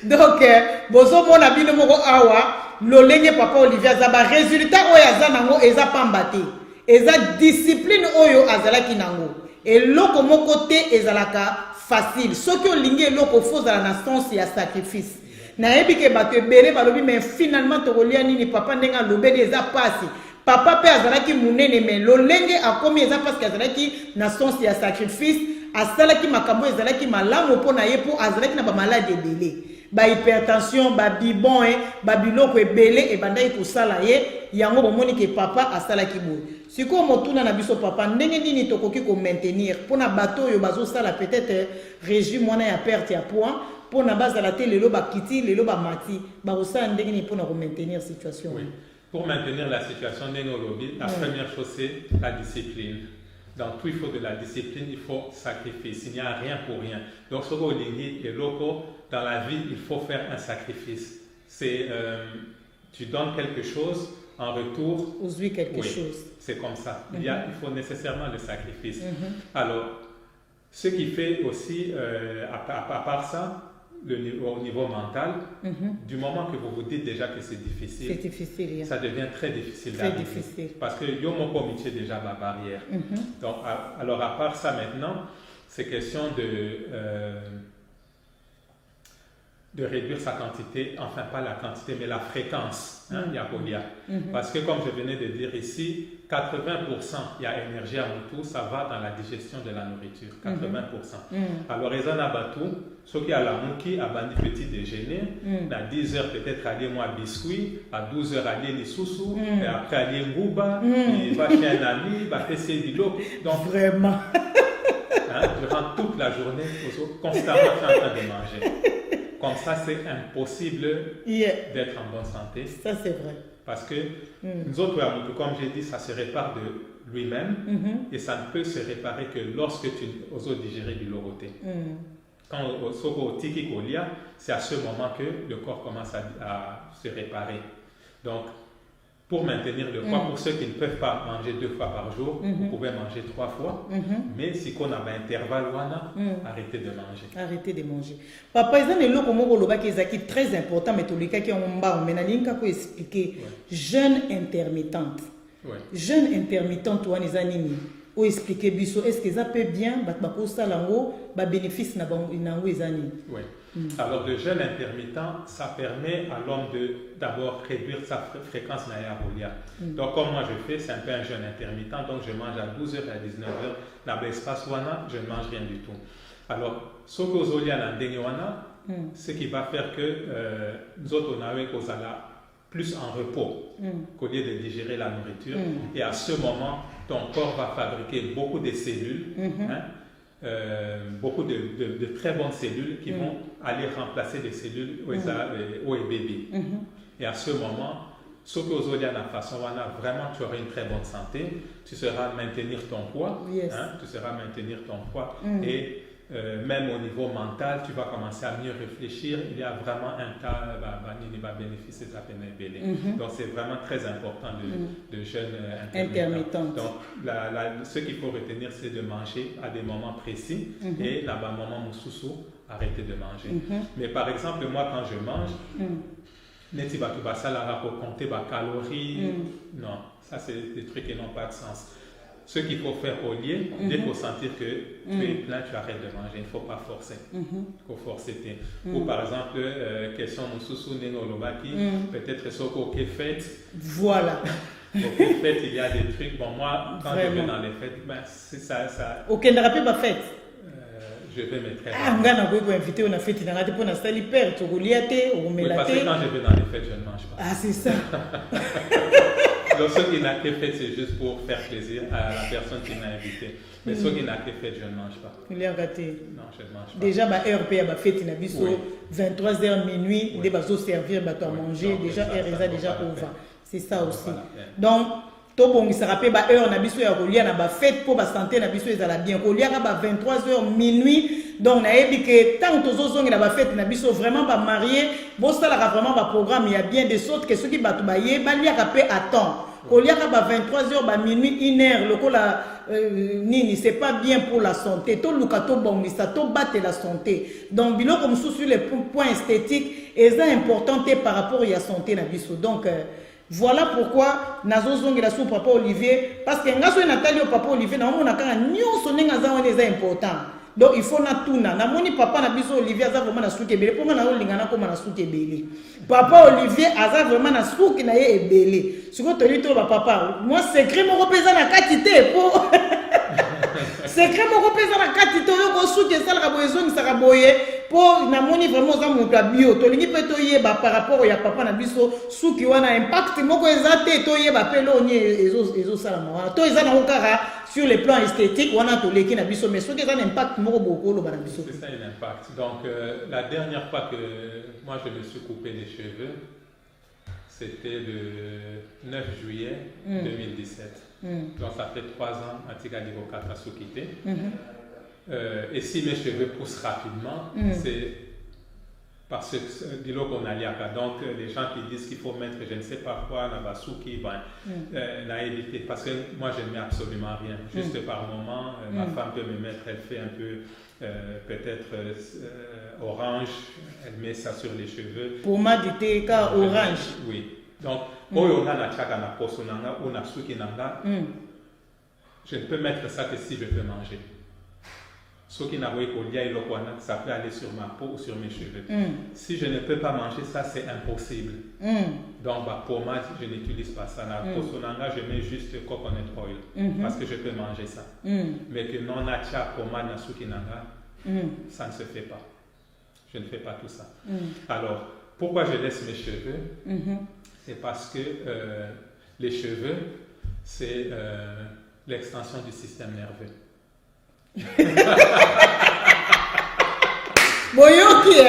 Donc bozo mona bino moko awa lolenge papa Olivier azaba résultat oyo aza nango eza pambate eza discipline oyo azalaki nango eloko moko te ezalaka facile soki olingi eloko fozala na sens ya sacrifice nayebi ke bato ebele balobi mais finalement tokolia nini papa ndenge alobeli eza pasi papa pe azalaki munene mais lolenge akomi eza parce que azalaki na sens ya sacrifice asalaki makambo ezalaki malamu mpo na ye mpo azalaki na bamaladi ebele hypertension, bibon, biloko ebele ebandaki kosala ye yango bomoni ke papa asalaki boye siko motuna na biso papa ndenge nini tokoki ko maintenir pona bato oyo bazosala peut-être régime wana ya perte ya poids pona bazala te lelo bakiti lelo bamati bakosala ndenge nini pona ko maintenir situation. Oui. Pour maintenir la situation ndenge la première chose c'est la discipline. Dans tout, il faut de la discipline, il faut sacrifice. Il n'y a rien pour rien. Donc, ce qu'on dit, et loco, dans la vie, il faut faire un sacrifice. C'est, tu donnes quelque chose, en retour. Aujourd'hui, quelque chose. C'est comme ça. Il faut nécessairement le sacrifice. Alors, ce qui fait aussi, à part ça, au niveau mental, du moment que vous vous dites déjà que c'est difficile, ça devient très difficile d'arriver. Parce que yo mon comité déjà ma barrière. Donc, alors à part ça maintenant, c'est question de réduire sa quantité, enfin pas la quantité, mais la fréquence, il y a Kolia. Parce que comme je venais de dire ici, 80% il y a énergie à Moutou, ça va dans la digestion de la nourriture, 80%. Alors, ils en ont tout, ce qui a la mouki, a bandi petit déjeuner, à 10h peut-être aller moi biscuit, à 12h aller les sousous, et après aller ngouba, il va chez un ami, il va faire ses dilos. Donc, vraiment. Durant toute la journée, constamment en train de manger. Comme ça, c'est impossible d'être en bonne santé. Ça, c'est vrai. Parce que nous autres, comme j'ai dit, ça se répare de lui-même et ça ne peut se réparer que lorsque tu oses digérer du loroté. Quand au tiki kolia, c'est à ce moment que le corps commence à se réparer. Donc, pour maintenir le poids, pour ceux qui ne peuvent pas manger 2 fois par jour, vous pouvez manger 3 fois. Mais si on a un intervalle, arrêtez de manger. Arrêtez de manger. Papa, il y a des choses qui sont très importantes, mais tous les cas qui ont expliquer. Jeûne intermittente. Jeûne intermittente, ou expliquer biso, est-ce que ça peut bien, bénéfice na oui. Alors, le jeûne intermittent, ça permet à l'homme d'abord réduire sa fréquence naïabolia. Donc, comme moi je fais, c'est un peu un jeûne intermittent. Donc, je mange à 12h à 19h. Dans l'espace wana, je ne mange rien du tout. Alors, ce que vous avez ce qui va faire que nous autres, on a plus en repos qu'au lieu de digérer la nourriture. Et à ce moment, ton corps va fabriquer beaucoup de cellules. Beaucoup de très bonnes cellules qui vont aller remplacer les cellules au bébé. Et à ce moment, ce que vous avez la façon, vraiment tu auras une très bonne santé, tu sauras maintenir ton poids, tu sauras maintenir ton poids et même au niveau mental, tu vas commencer à mieux réfléchir. Il y a vraiment un cas qui va bénéficier de sa peine. Donc c'est vraiment très important de jeûne intermittent. Donc ce qu'il faut retenir, c'est de manger à des moments précis et là-bas, moment moussoussou, arrêter de manger. Mais par exemple, moi quand je mange, tu vas pour compter les calories. Non, ça c'est des trucs qui n'ont pas de sens. Ce qu'il faut faire au lieu, dès qu'on sentir que tu es plein, tu arrêtes de manger. Il ne faut pas forcer. Il faut forcer. Ou par exemple, question Moussoussou Nenolobaki, peut-être ce qu'on fait. Voilà. Au fait, il y a des trucs. Bon, moi, quand je vais dans les fêtes, c'est ça. Ok, on n'a pas fait. Je vais me traiter. Ah, on a invité, on a fait, on a dit pour installer père, tu oui, parce que quand je vais dans les fêtes, je ne mange pas. Ah, c'est ça. Donc, ce qui n'a que fait, c'est juste pour faire plaisir à la personne qui m'a invité. Mais ce qui n'a que fait, je ne mange pas. Il est gâté. Non, je ne mange pas. Déjà, heure paye, fête, il a vu 23h minuit, il va servir, à manger. Déjà, heure est déjà over. C'est ça aussi. Donc, tout bon, il se rappelle, heure, on a besoin de fête pour la santé, on a besoin de bien. On a 23h minuit. Donc, on a dit que tant que nous avons fait, on a vraiment marié. Bon, ça, vraiment, le programme, il y a bien des sortes que ceux qui battent, il y a à temps. Quand il y a 23h, minuit, 1h, c'est pas bien pour la santé. Tout le cas, bon, ça battre la santé. Donc, comme sur les points esthétiques, c'est important par rapport à la santé. Donc, voilà pourquoi nous avons papa Olivier. Parce que nous avons papa Olivier, nous avons important. Donc il faut na tuna na moni papa na biso Olivier aza vraiment na suki ebele ponga na olingana koma na suki ebele papa Olivier aza vraiment na suki na ye ebele siko toli to ba papa moi secret moko pesa na kati te po secret moko pesa na kati to yo ko suki sala ka boyezo ni saka boye po na moni vraiment za moto bio to lingi pe to yeba par rapport ya papa na biso suki wana impact moko ezate to yeba pe lo ni ezo sala ma to ezana okara sur le plan esthétique, on a tous les qui n'ont pas mais ce qui a un impact, c'est ça un impact. Donc, la dernière fois que moi je me suis coupé les cheveux, c'était le 9 juillet 2017. Donc, ça fait 3 ans à Tigadiro Katasukite. Et si mes cheveux poussent rapidement, c'est parce que dis-le qu'on a liaka. Donc les gens qui disent qu'il faut mettre je ne sais pas quoi nabasuki n'a évité parce que moi je ne mets absolument rien juste par moment ma femme peut me mettre, elle fait un peu peut-être orange, elle met ça sur les cheveux pour moi du thé orange oui donc on a la chaka na poso nanga ou na suki nanga je ne peux mettre ça que si je peux manger. Ce qui n'a pas ça peut aller sur ma peau ou sur mes cheveux. Si je ne peux pas manger ça, c'est impossible. Donc, pommade, je n'utilise pas ça. Pour sonanga, je mets juste coconut oil parce que je peux manger ça. Mais que non acha pommade na sukinanga, ça ne se fait pas. Je ne fais pas tout ça. Alors, pourquoi je laisse mes cheveux? C'est parce que les cheveux, c'est l'extension du système nerveux. Boyoki,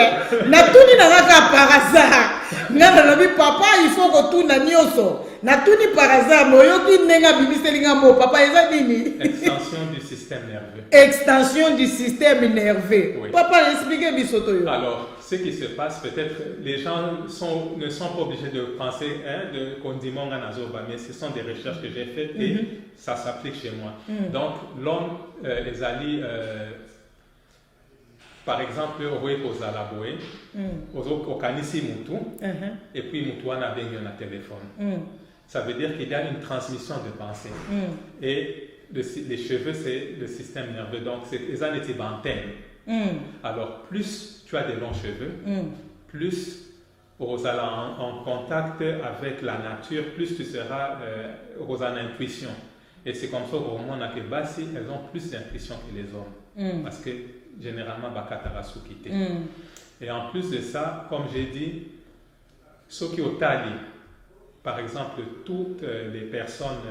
natuni na par hasard. Ngana papa, il faut que tout na nyoso. Natuni par hasard, boyoki nenga bibiselinga mo papa eza nini? Extension du système nerveux. Extension du système nerveux. Oui. Papa, expliquez bisoto yo. Alors, ce qui se passe, peut-être les gens ne sont pas obligés de penser de Kondimonga Nazoba, mais ce sont des recherches que j'ai faites et ça s'applique chez moi. Donc, l'homme, les alliés, par exemple, au Zalaboé, au Kanisi Moutou, et puis Moutouana a un téléphone. Ça veut dire qu'il y a une transmission de pensée. Et les cheveux, c'est le système nerveux, donc c'est les antennes. Alors, plus tu as des longs cheveux, plus tu seras en contact avec la nature, plus tu seras aux intuition. Et c'est comme ça qu'au moins, elles ont plus d'intuition que les hommes. Parce que généralement, Bakatarasu quitté. Et en plus de ça, comme j'ai dit, ceux qui ont tali, par exemple, toutes les personnes,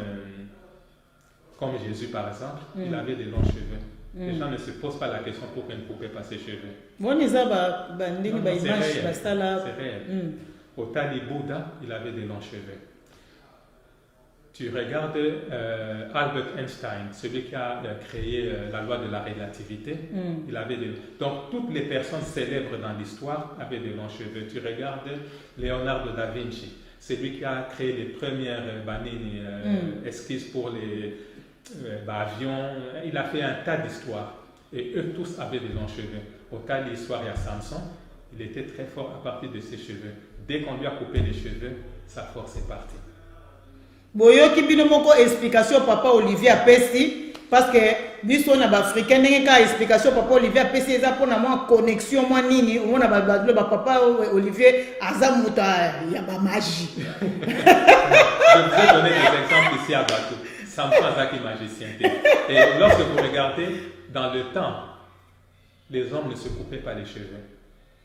comme Jésus par exemple, il avait des longs cheveux. Les gens ne se posent pas la question pourquoi il ne coupait pas ses cheveux. C'est réel. Au Tali Bouddha, il avait des longs cheveux. Tu regardes Albert Einstein, celui qui a créé la loi de la relativité, il avait des... Donc toutes les personnes célèbres dans l'histoire avaient des longs cheveux. Tu regardes Leonardo da Vinci, celui qui a créé les premières esquisses pour les avions. Il a fait un tas d'histoires et eux tous avaient des longs cheveux. Au tas de l'histoire, il y a Samson, il était très fort à partir de ses cheveux. Dès qu'on lui a coupé les cheveux, sa force est partie. Boyoki bino moko explication papa Olivier apesi parce que biso na ba africain ndenge ka explication papa Olivier apesi eza pona moi connexion moi nini omona ba papa Olivier aza muta ya ba magie. Je vous ai donné des exemples ici à Batou. Samson Azaki magicien. Et lorsque vous regardez dans le temps, les hommes ne se coupaient pas les cheveux.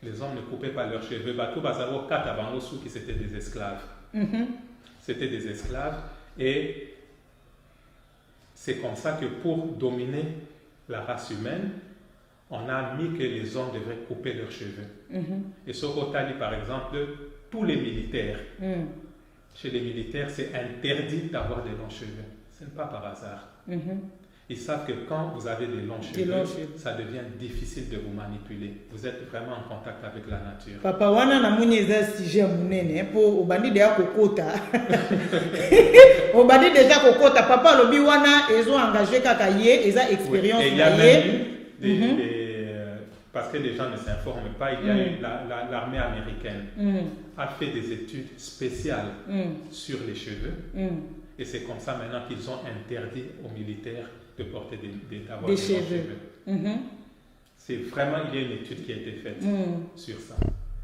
Les hommes ne coupaient pas leurs cheveux. Batou Bazaro 4 avant qui c'était des esclaves. C'était des esclaves et c'est comme ça que pour dominer la race humaine, on a mis que les hommes devraient couper leurs cheveux. Et sur Otali, par exemple, tous les militaires, chez les militaires, c'est interdit d'avoir des longs cheveux. Ce n'est pas par hasard. Ils savent que quand vous avez des longs cheveux, ça devient difficile de vous manipuler. Vous êtes vraiment en contact avec la nature. Papa, wana na muni eza sujet munene po obandi deja kokota. Obandi deja kokota. Papa lobi wana ezo engagé kaka ye, eza expérience. Et il y a même eu parce que les gens ne s'informent pas, il y a eu l'armée américaine a fait des études spéciales sur les cheveux. Et c'est comme ça maintenant qu'ils ont interdit aux militaires de porter des cheveux. C'est vraiment, il y a une étude qui a été faite sur ça.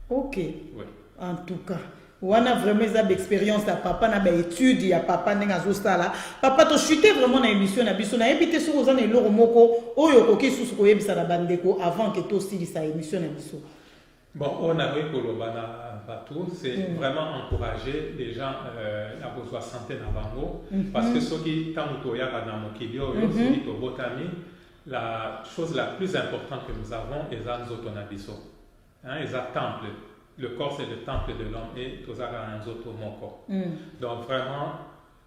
Ok. Oui. En tout cas, on a vraiment des expériences à papa, na étude ya papa n'enga zosala. Papa to chuté vraiment na émission na biso na éviter sur aux années loro moko oyo koki susu ko yebisa na bandeko avant que to stili sa émission na biso. Bon, on a vu que c'est vraiment encourager les gens à besoin santé dans parce que ceux qui la chose la plus importante que nous avons est la zotonabiso. Les temples. Le corps c'est le temple de l'homme et tous un zoto moko. Donc vraiment,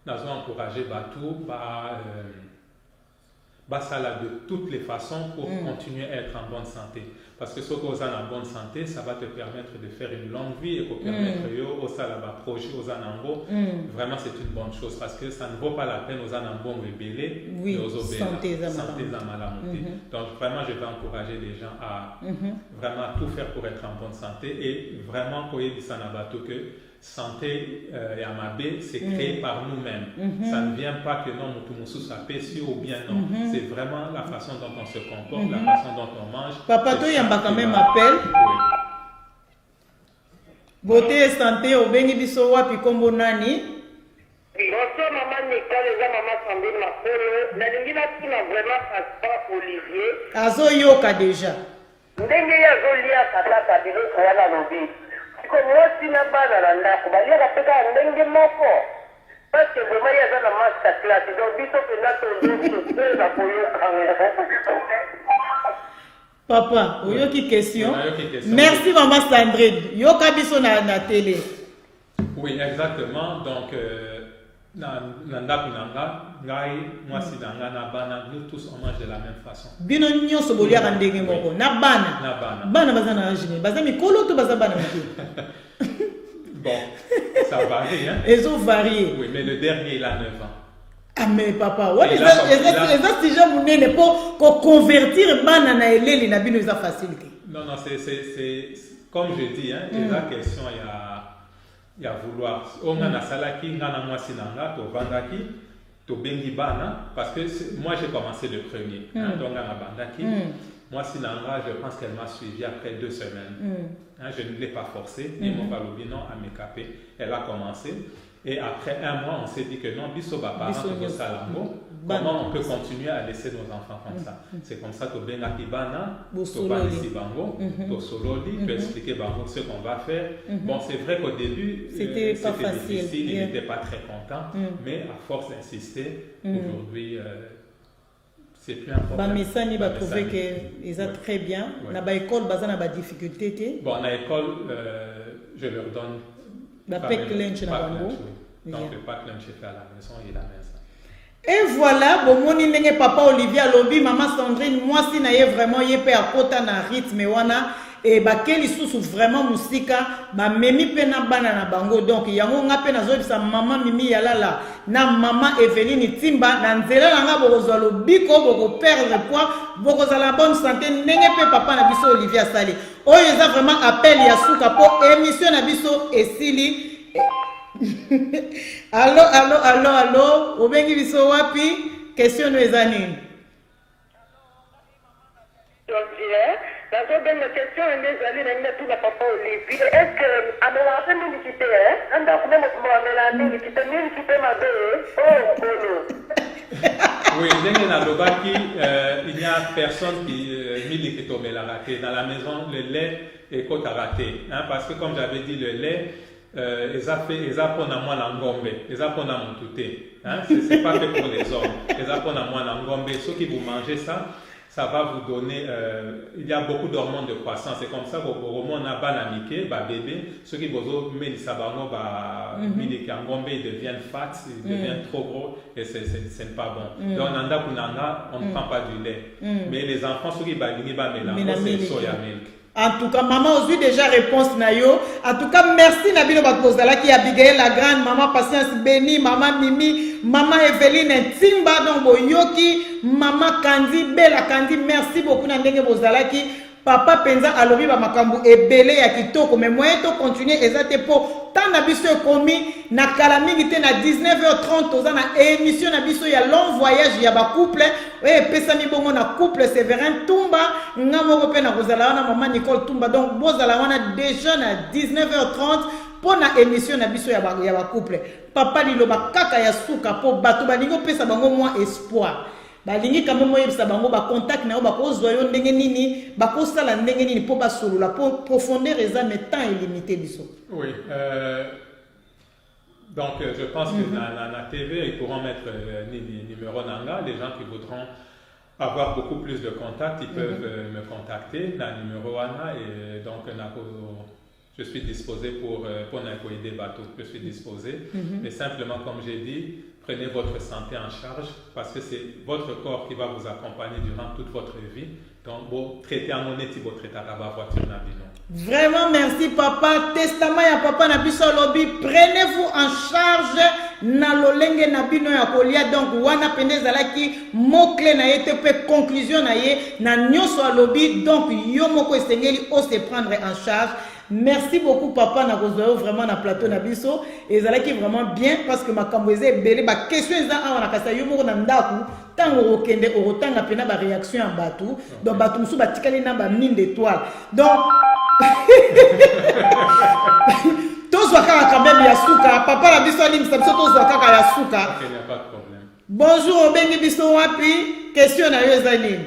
nous avons encouragé Batou ça de toutes les façons pour continuer à être en bonne santé. Parce que ce qu'on est en bonne santé, ça va te permettre de faire une longue vie et pour permettre au projet aux anambos. Vraiment, c'est une bonne chose parce que ça ne vaut pas la peine aux anambos rebellés, mais aux santé malamuti. Donc vraiment, je vais encourager les gens à vraiment tout faire pour être en bonne santé et vraiment pour que santé et Amabé, c'est créé par nous-mêmes. Ça ne vient pas que non, Mutumosu s'apprécie ou bien non. C'est vraiment la façon dont on se comporte, la façon dont on mange. Papa, toi, il y a quand même appel. Oui. Beauté et santé, au Bengi Biso Wapi Kombo Nani. Bonsoir, maman Nicole, et maman Sandrine Makolo. La lingina qui n'a vraiment pas Olivier. Azo Yoka déjà. Ndenge ya zolia kataka bilo kaya lobi. Ko moi sina bana la ndako balia kapeka ndenge moko. Parce que vraiment ya za na master class donc biso pe na to ndio za koyo kanga. Papa, oyoki question. Merci maman Sandrine. Yoka biso na télé. Oui, exactement. Donc nous tous on mange de la même façon. Bino nyonso bolia ndenge moko. Na bana. Bana bazana rajine. Bazami kolo to bazabana miki. Bon, ça varie hein. Ils ont varié. Oui, mais le dernier il a 9 ans. Ah mais papa, what is that déjà munene pour convertir bana na eleli na bino za facilité. Non, c'est comme je dis hein, la question il y a vouloir. On a salaki ngana mwasi nanga to bandaki to bengi bana parce que moi j'ai commencé le premier hein, donc ngana bandaki. Moi sinanga, je pense qu'elle m'a suivi après 2 semaines. Hein, je ne l'ai pas forcée, ni mon balobino à m'écaper. Elle a commencé. Et après 1 mois, on s'est dit que non, bisoba parent to salango. Comment on peut continuer à laisser nos enfants comme ça? C'est comme ça que benga kibana, to banisi bango, to sololi, to expliquer bango ce qu'on va faire. Bon, c'est vrai qu'au début, c'était difficile, il n'était pas très content, mais à force d'insister, aujourd'hui, c'est plus important. Bamesani va trouver qu'ils sont très bien. Na ba école baza na ba difficulté té. Bon, na école, je leur donne la pack lunch na bango. Donc le pack lunch est fait à la maison, il amène ça. Et voilà, bon moni ndenge papa Olivier Alobi, maman Sandrine, moi si na ye vraiment ye pe akota na rythme wana et ba keli susu vraiment musika ba memi pe na bana na bango donc yango nga pe na zo bisa maman Mimi Yalala na maman Evelyne Timba na nzela nga bokozwa lobiko boko perdre poids boko za la bonne santé ndenge pe papa na biso Olivier Sali oyo eza vraiment appel ya suka po émission na biso esili. Allô, obengi biso wapi? Question eza nini? La seconde question est de tout la papa Olivier. Est-ce que à la fin de l'équité, on a quand même la l'équité, oui, il n'y a personne qui milite la raté. Dans la maison, le lait est côte à rater. Hein, parce que comme j'avais dit, le lait, ils apprennent à moi l'angombe, ils apprennent à mon touté. C'est pas fait pour les hommes. Ils apprennent à moi l'angombe. Ceux qui vous mangez ça va vous donner. Il y a beaucoup d'hormones de croissance. C'est comme ça que vos hormones n'a pas l'amiqué, bébé. Ceux qui vous mettent des sabango, ils deviennent fat, ils deviennent trop gros et ce n'est pas bon. Donc on ne prend pas du lait. Mais les enfants, ceux qui mélanger, c'est soya milk. En tout cas, maman aussi déjà réponse nayo. En tout cas, merci Nabino Bakosala qui a Abigail la grande, maman Patience Béni, maman Mimi, maman Evelyne Timba, donc Boyoki, maman Kandi, Bella Kandi, merci beaucoup Nandenge Bozalaki. Papa Penza alobi ba makambu ebele ya kitoko mais moyen to continuer ezate po tant na biso komi na kala mingi te na 19h30 toza na émission na biso ya long voyage ya ba couple et pesa mi bongo na couple Séverin Tumba ngamo ko pe na kozala na maman Nicole Tumba donc bozala wana déjà na 19h30 pour na émission na biso ya ba couple papa liloba kaka ya suka po bato balingo pesa bango moins espoir. Balingi quand même yebisa bango ba contact na yo ba kozwa yo ndenge nini ba kosala ndenge nini po ba solola po profondeur eza mais temps illimité biso. Oui, donc je pense que la TV ils pourront mettre numéro nanga, les gens qui voudront avoir beaucoup plus de contacts, ils peuvent me contacter na numéro ana et donc je suis disposé pour des bateaux, je suis disposé mais simplement comme j'ai dit, prenez votre santé en charge parce que c'est votre corps qui va vous accompagner durant toute votre vie. Donc, vous traitez en honnête, vous traitez à la voiture. Vraiment, merci papa. Testament ya papa na biso lobby. Prenez-vous en charge na lolenge na bino ya kolia. Donc, wana pende zalaki mokle na yete pe conclusion na ye na nyoso lobby. Donc, yo moko estengeli o se prendre en charge. Merci beaucoup papa na kozwa vraiment na plateau na biso ezalaki vraiment bien parce que makambo eza ebele ba question eza awa na kasa yo moko na ndaku tango okende orotanga pena ba réaction ya batu donc batu musu batikali na ba mine d'étoile donc tozwa kaka quand même ya suka papa na biso alimisa biso tozwa kaka ya suka. Il n'y a pas de problème. Bonjour obengi biso wapi question na yo eza nini?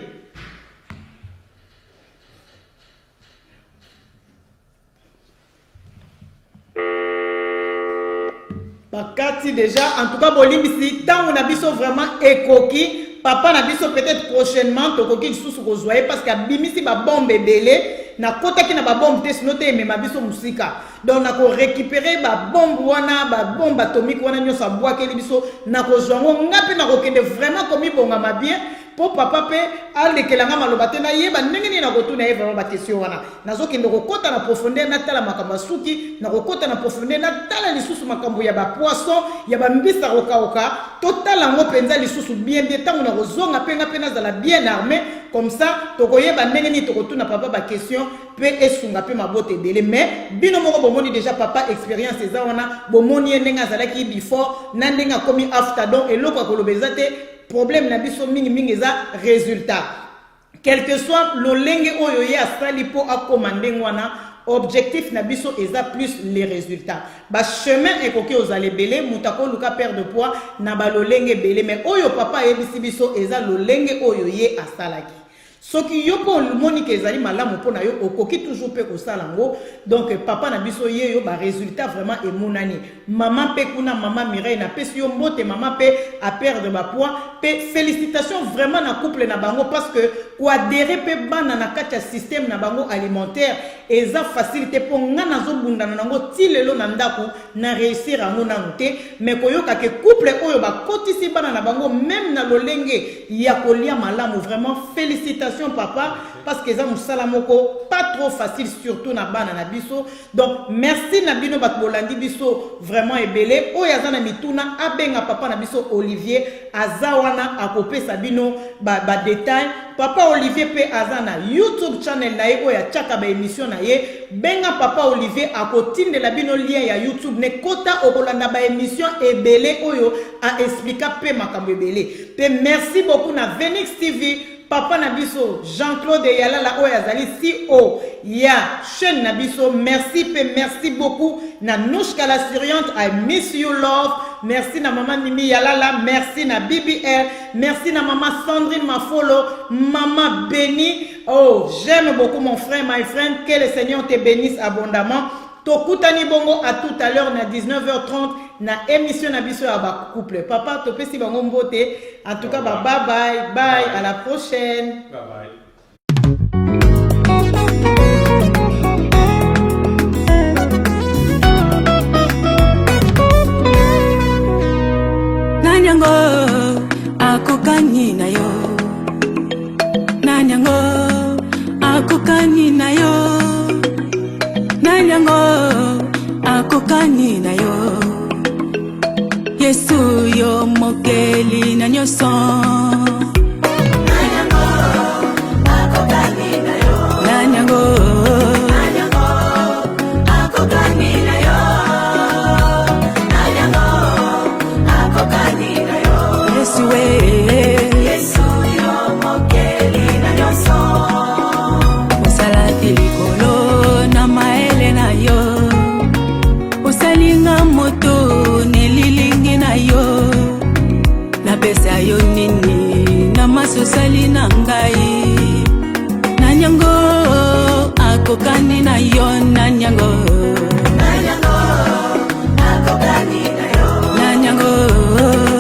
Bakati déjà en tout cas bolimbisi tango na biso vraiment ekoki papa na biso peut-être prochainement tokoki lisusu kozwa parce que abimisi ba bombe belé na kotaki na ba bombe te sino te emema biso musika donc na ko récupérer ba bombe wana ba bombe atomique wana nyosa bwakeli biso na kozwa ngo ngapi na kokende vraiment komi bongama bien pour papa pe alekelanga maloba te na yeba ndenge nini na kotuna ye vraiment ba question wana nazokende kokota na profondeur na tala makambo suki na kokota na profondeur na tala lisusu makambo ya ba poisson ya ba mbisa rokaoka totala ngo penza lisusu bien bien tango na kozonga penga pena za la bien armé comme ça tokoyeba ndenge nini tokotuna papa ba question pe esunga pe mabote belé mais bino moko bomoni déjà papa expérience eza wana bomoni ndenge azalaki before na ndenge komi after donc eloko kolobeza te problème na biso mingi mingi eza résultat quel que soit lolenge oyo ye asali po akomande ngwana objectif na biso eza plus les résultats ba chemin ekoki ozale belé mutako luka perdre de poids na ba lolenge belé mais oyo papa yebisi biso eza lolenge oyo ye asalaki soki yo po moni ke ezali malamu pona yo okoki toujours pe kosala ngo donc papa na biso ye yo ba résultat vraiment emonani maman pe kuna maman Mireille na pesi yo mbote maman pe a perdre ba poids pe félicitations vraiment na couple na bango parce que ko adhérer pe bana na kati ya système na bango alimentaire eza facilité po ngana zo bundana nango tilelo na ndako na réussir ango na nte mais koyoka ke couple oyo ba kotisi bana na bango même na lolenge ya kolia malamu vraiment félicitations papa parce que ça musala moko pas trop facile surtout na bana na biso donc merci na bino bat bolandi biso vraiment ebele oyo azana mituna abenga papa na biso Olivier azawana akopesa bino ba détail papa Olivier pe azana YouTube channel na ye oyo achaka ba émission na ye benga papa Olivier akotindela bino lien ya YouTube ne kota okolanda ba émission ebele oyo a expliquer pe makambo ebele pe merci beaucoup na Venix TV papa Nabiso, Jean-Claude Yalala Oyazali, CEO, ya chaîne Nabiso, merci, merci beaucoup. Na Nouchka la Syriante, I miss you love. Merci na maman Mimi Yalala, merci na BBR, merci na maman Sandrine Mafolo, maman Béni. Oh, j'aime beaucoup mon frère, my friend, que le Seigneur te bénisse abondamment. Tokutani bongo à tout à l'heure na 19h30 na émission na biso ya ba couple. Papa topesi bango mbote. En tout cas bye bye, à la prochaine. Bye bye. Nanyango akokani na yo. Nanyango akokani na yo. Nanyango akokani na yo. Yesu yo mokeli na nyoso. Nanyango akokani na yo. Nanyango akokani na yo. Nanyango akokani na yo. Yesu we. Yesu yo mokeli na nyoso. Osalaki likolo na maele na yo. Osalinga moto nelilingi na yo. Na pesa yo nini na masosali na ngai. Nanyango akokani na yo. Nanyango Nanyango akokani na yo. Nanyango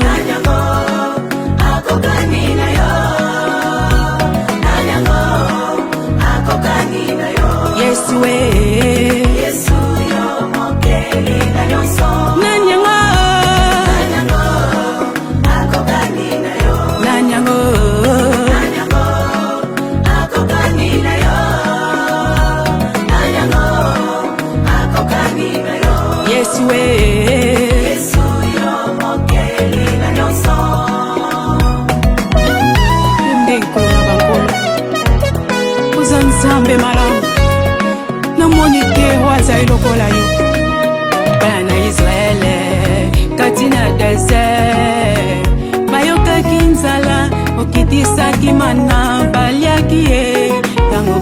Nanyango akokani na yo. Nanyango akokani na yo. Yesu we. Yesu yo mokeli na nyonso. Nanyango Nanyango akokani na yo. Nanyango Nanyango akokani na yo. Nanyango akokani na yo. Yesu we. Yesu yo mokeli na nyonso. Ndeko na bango uzanzambe malamu na monike wazali lokola yo bana Israele katina desert bayokaki nzala okitisaki mana baliaki ye tango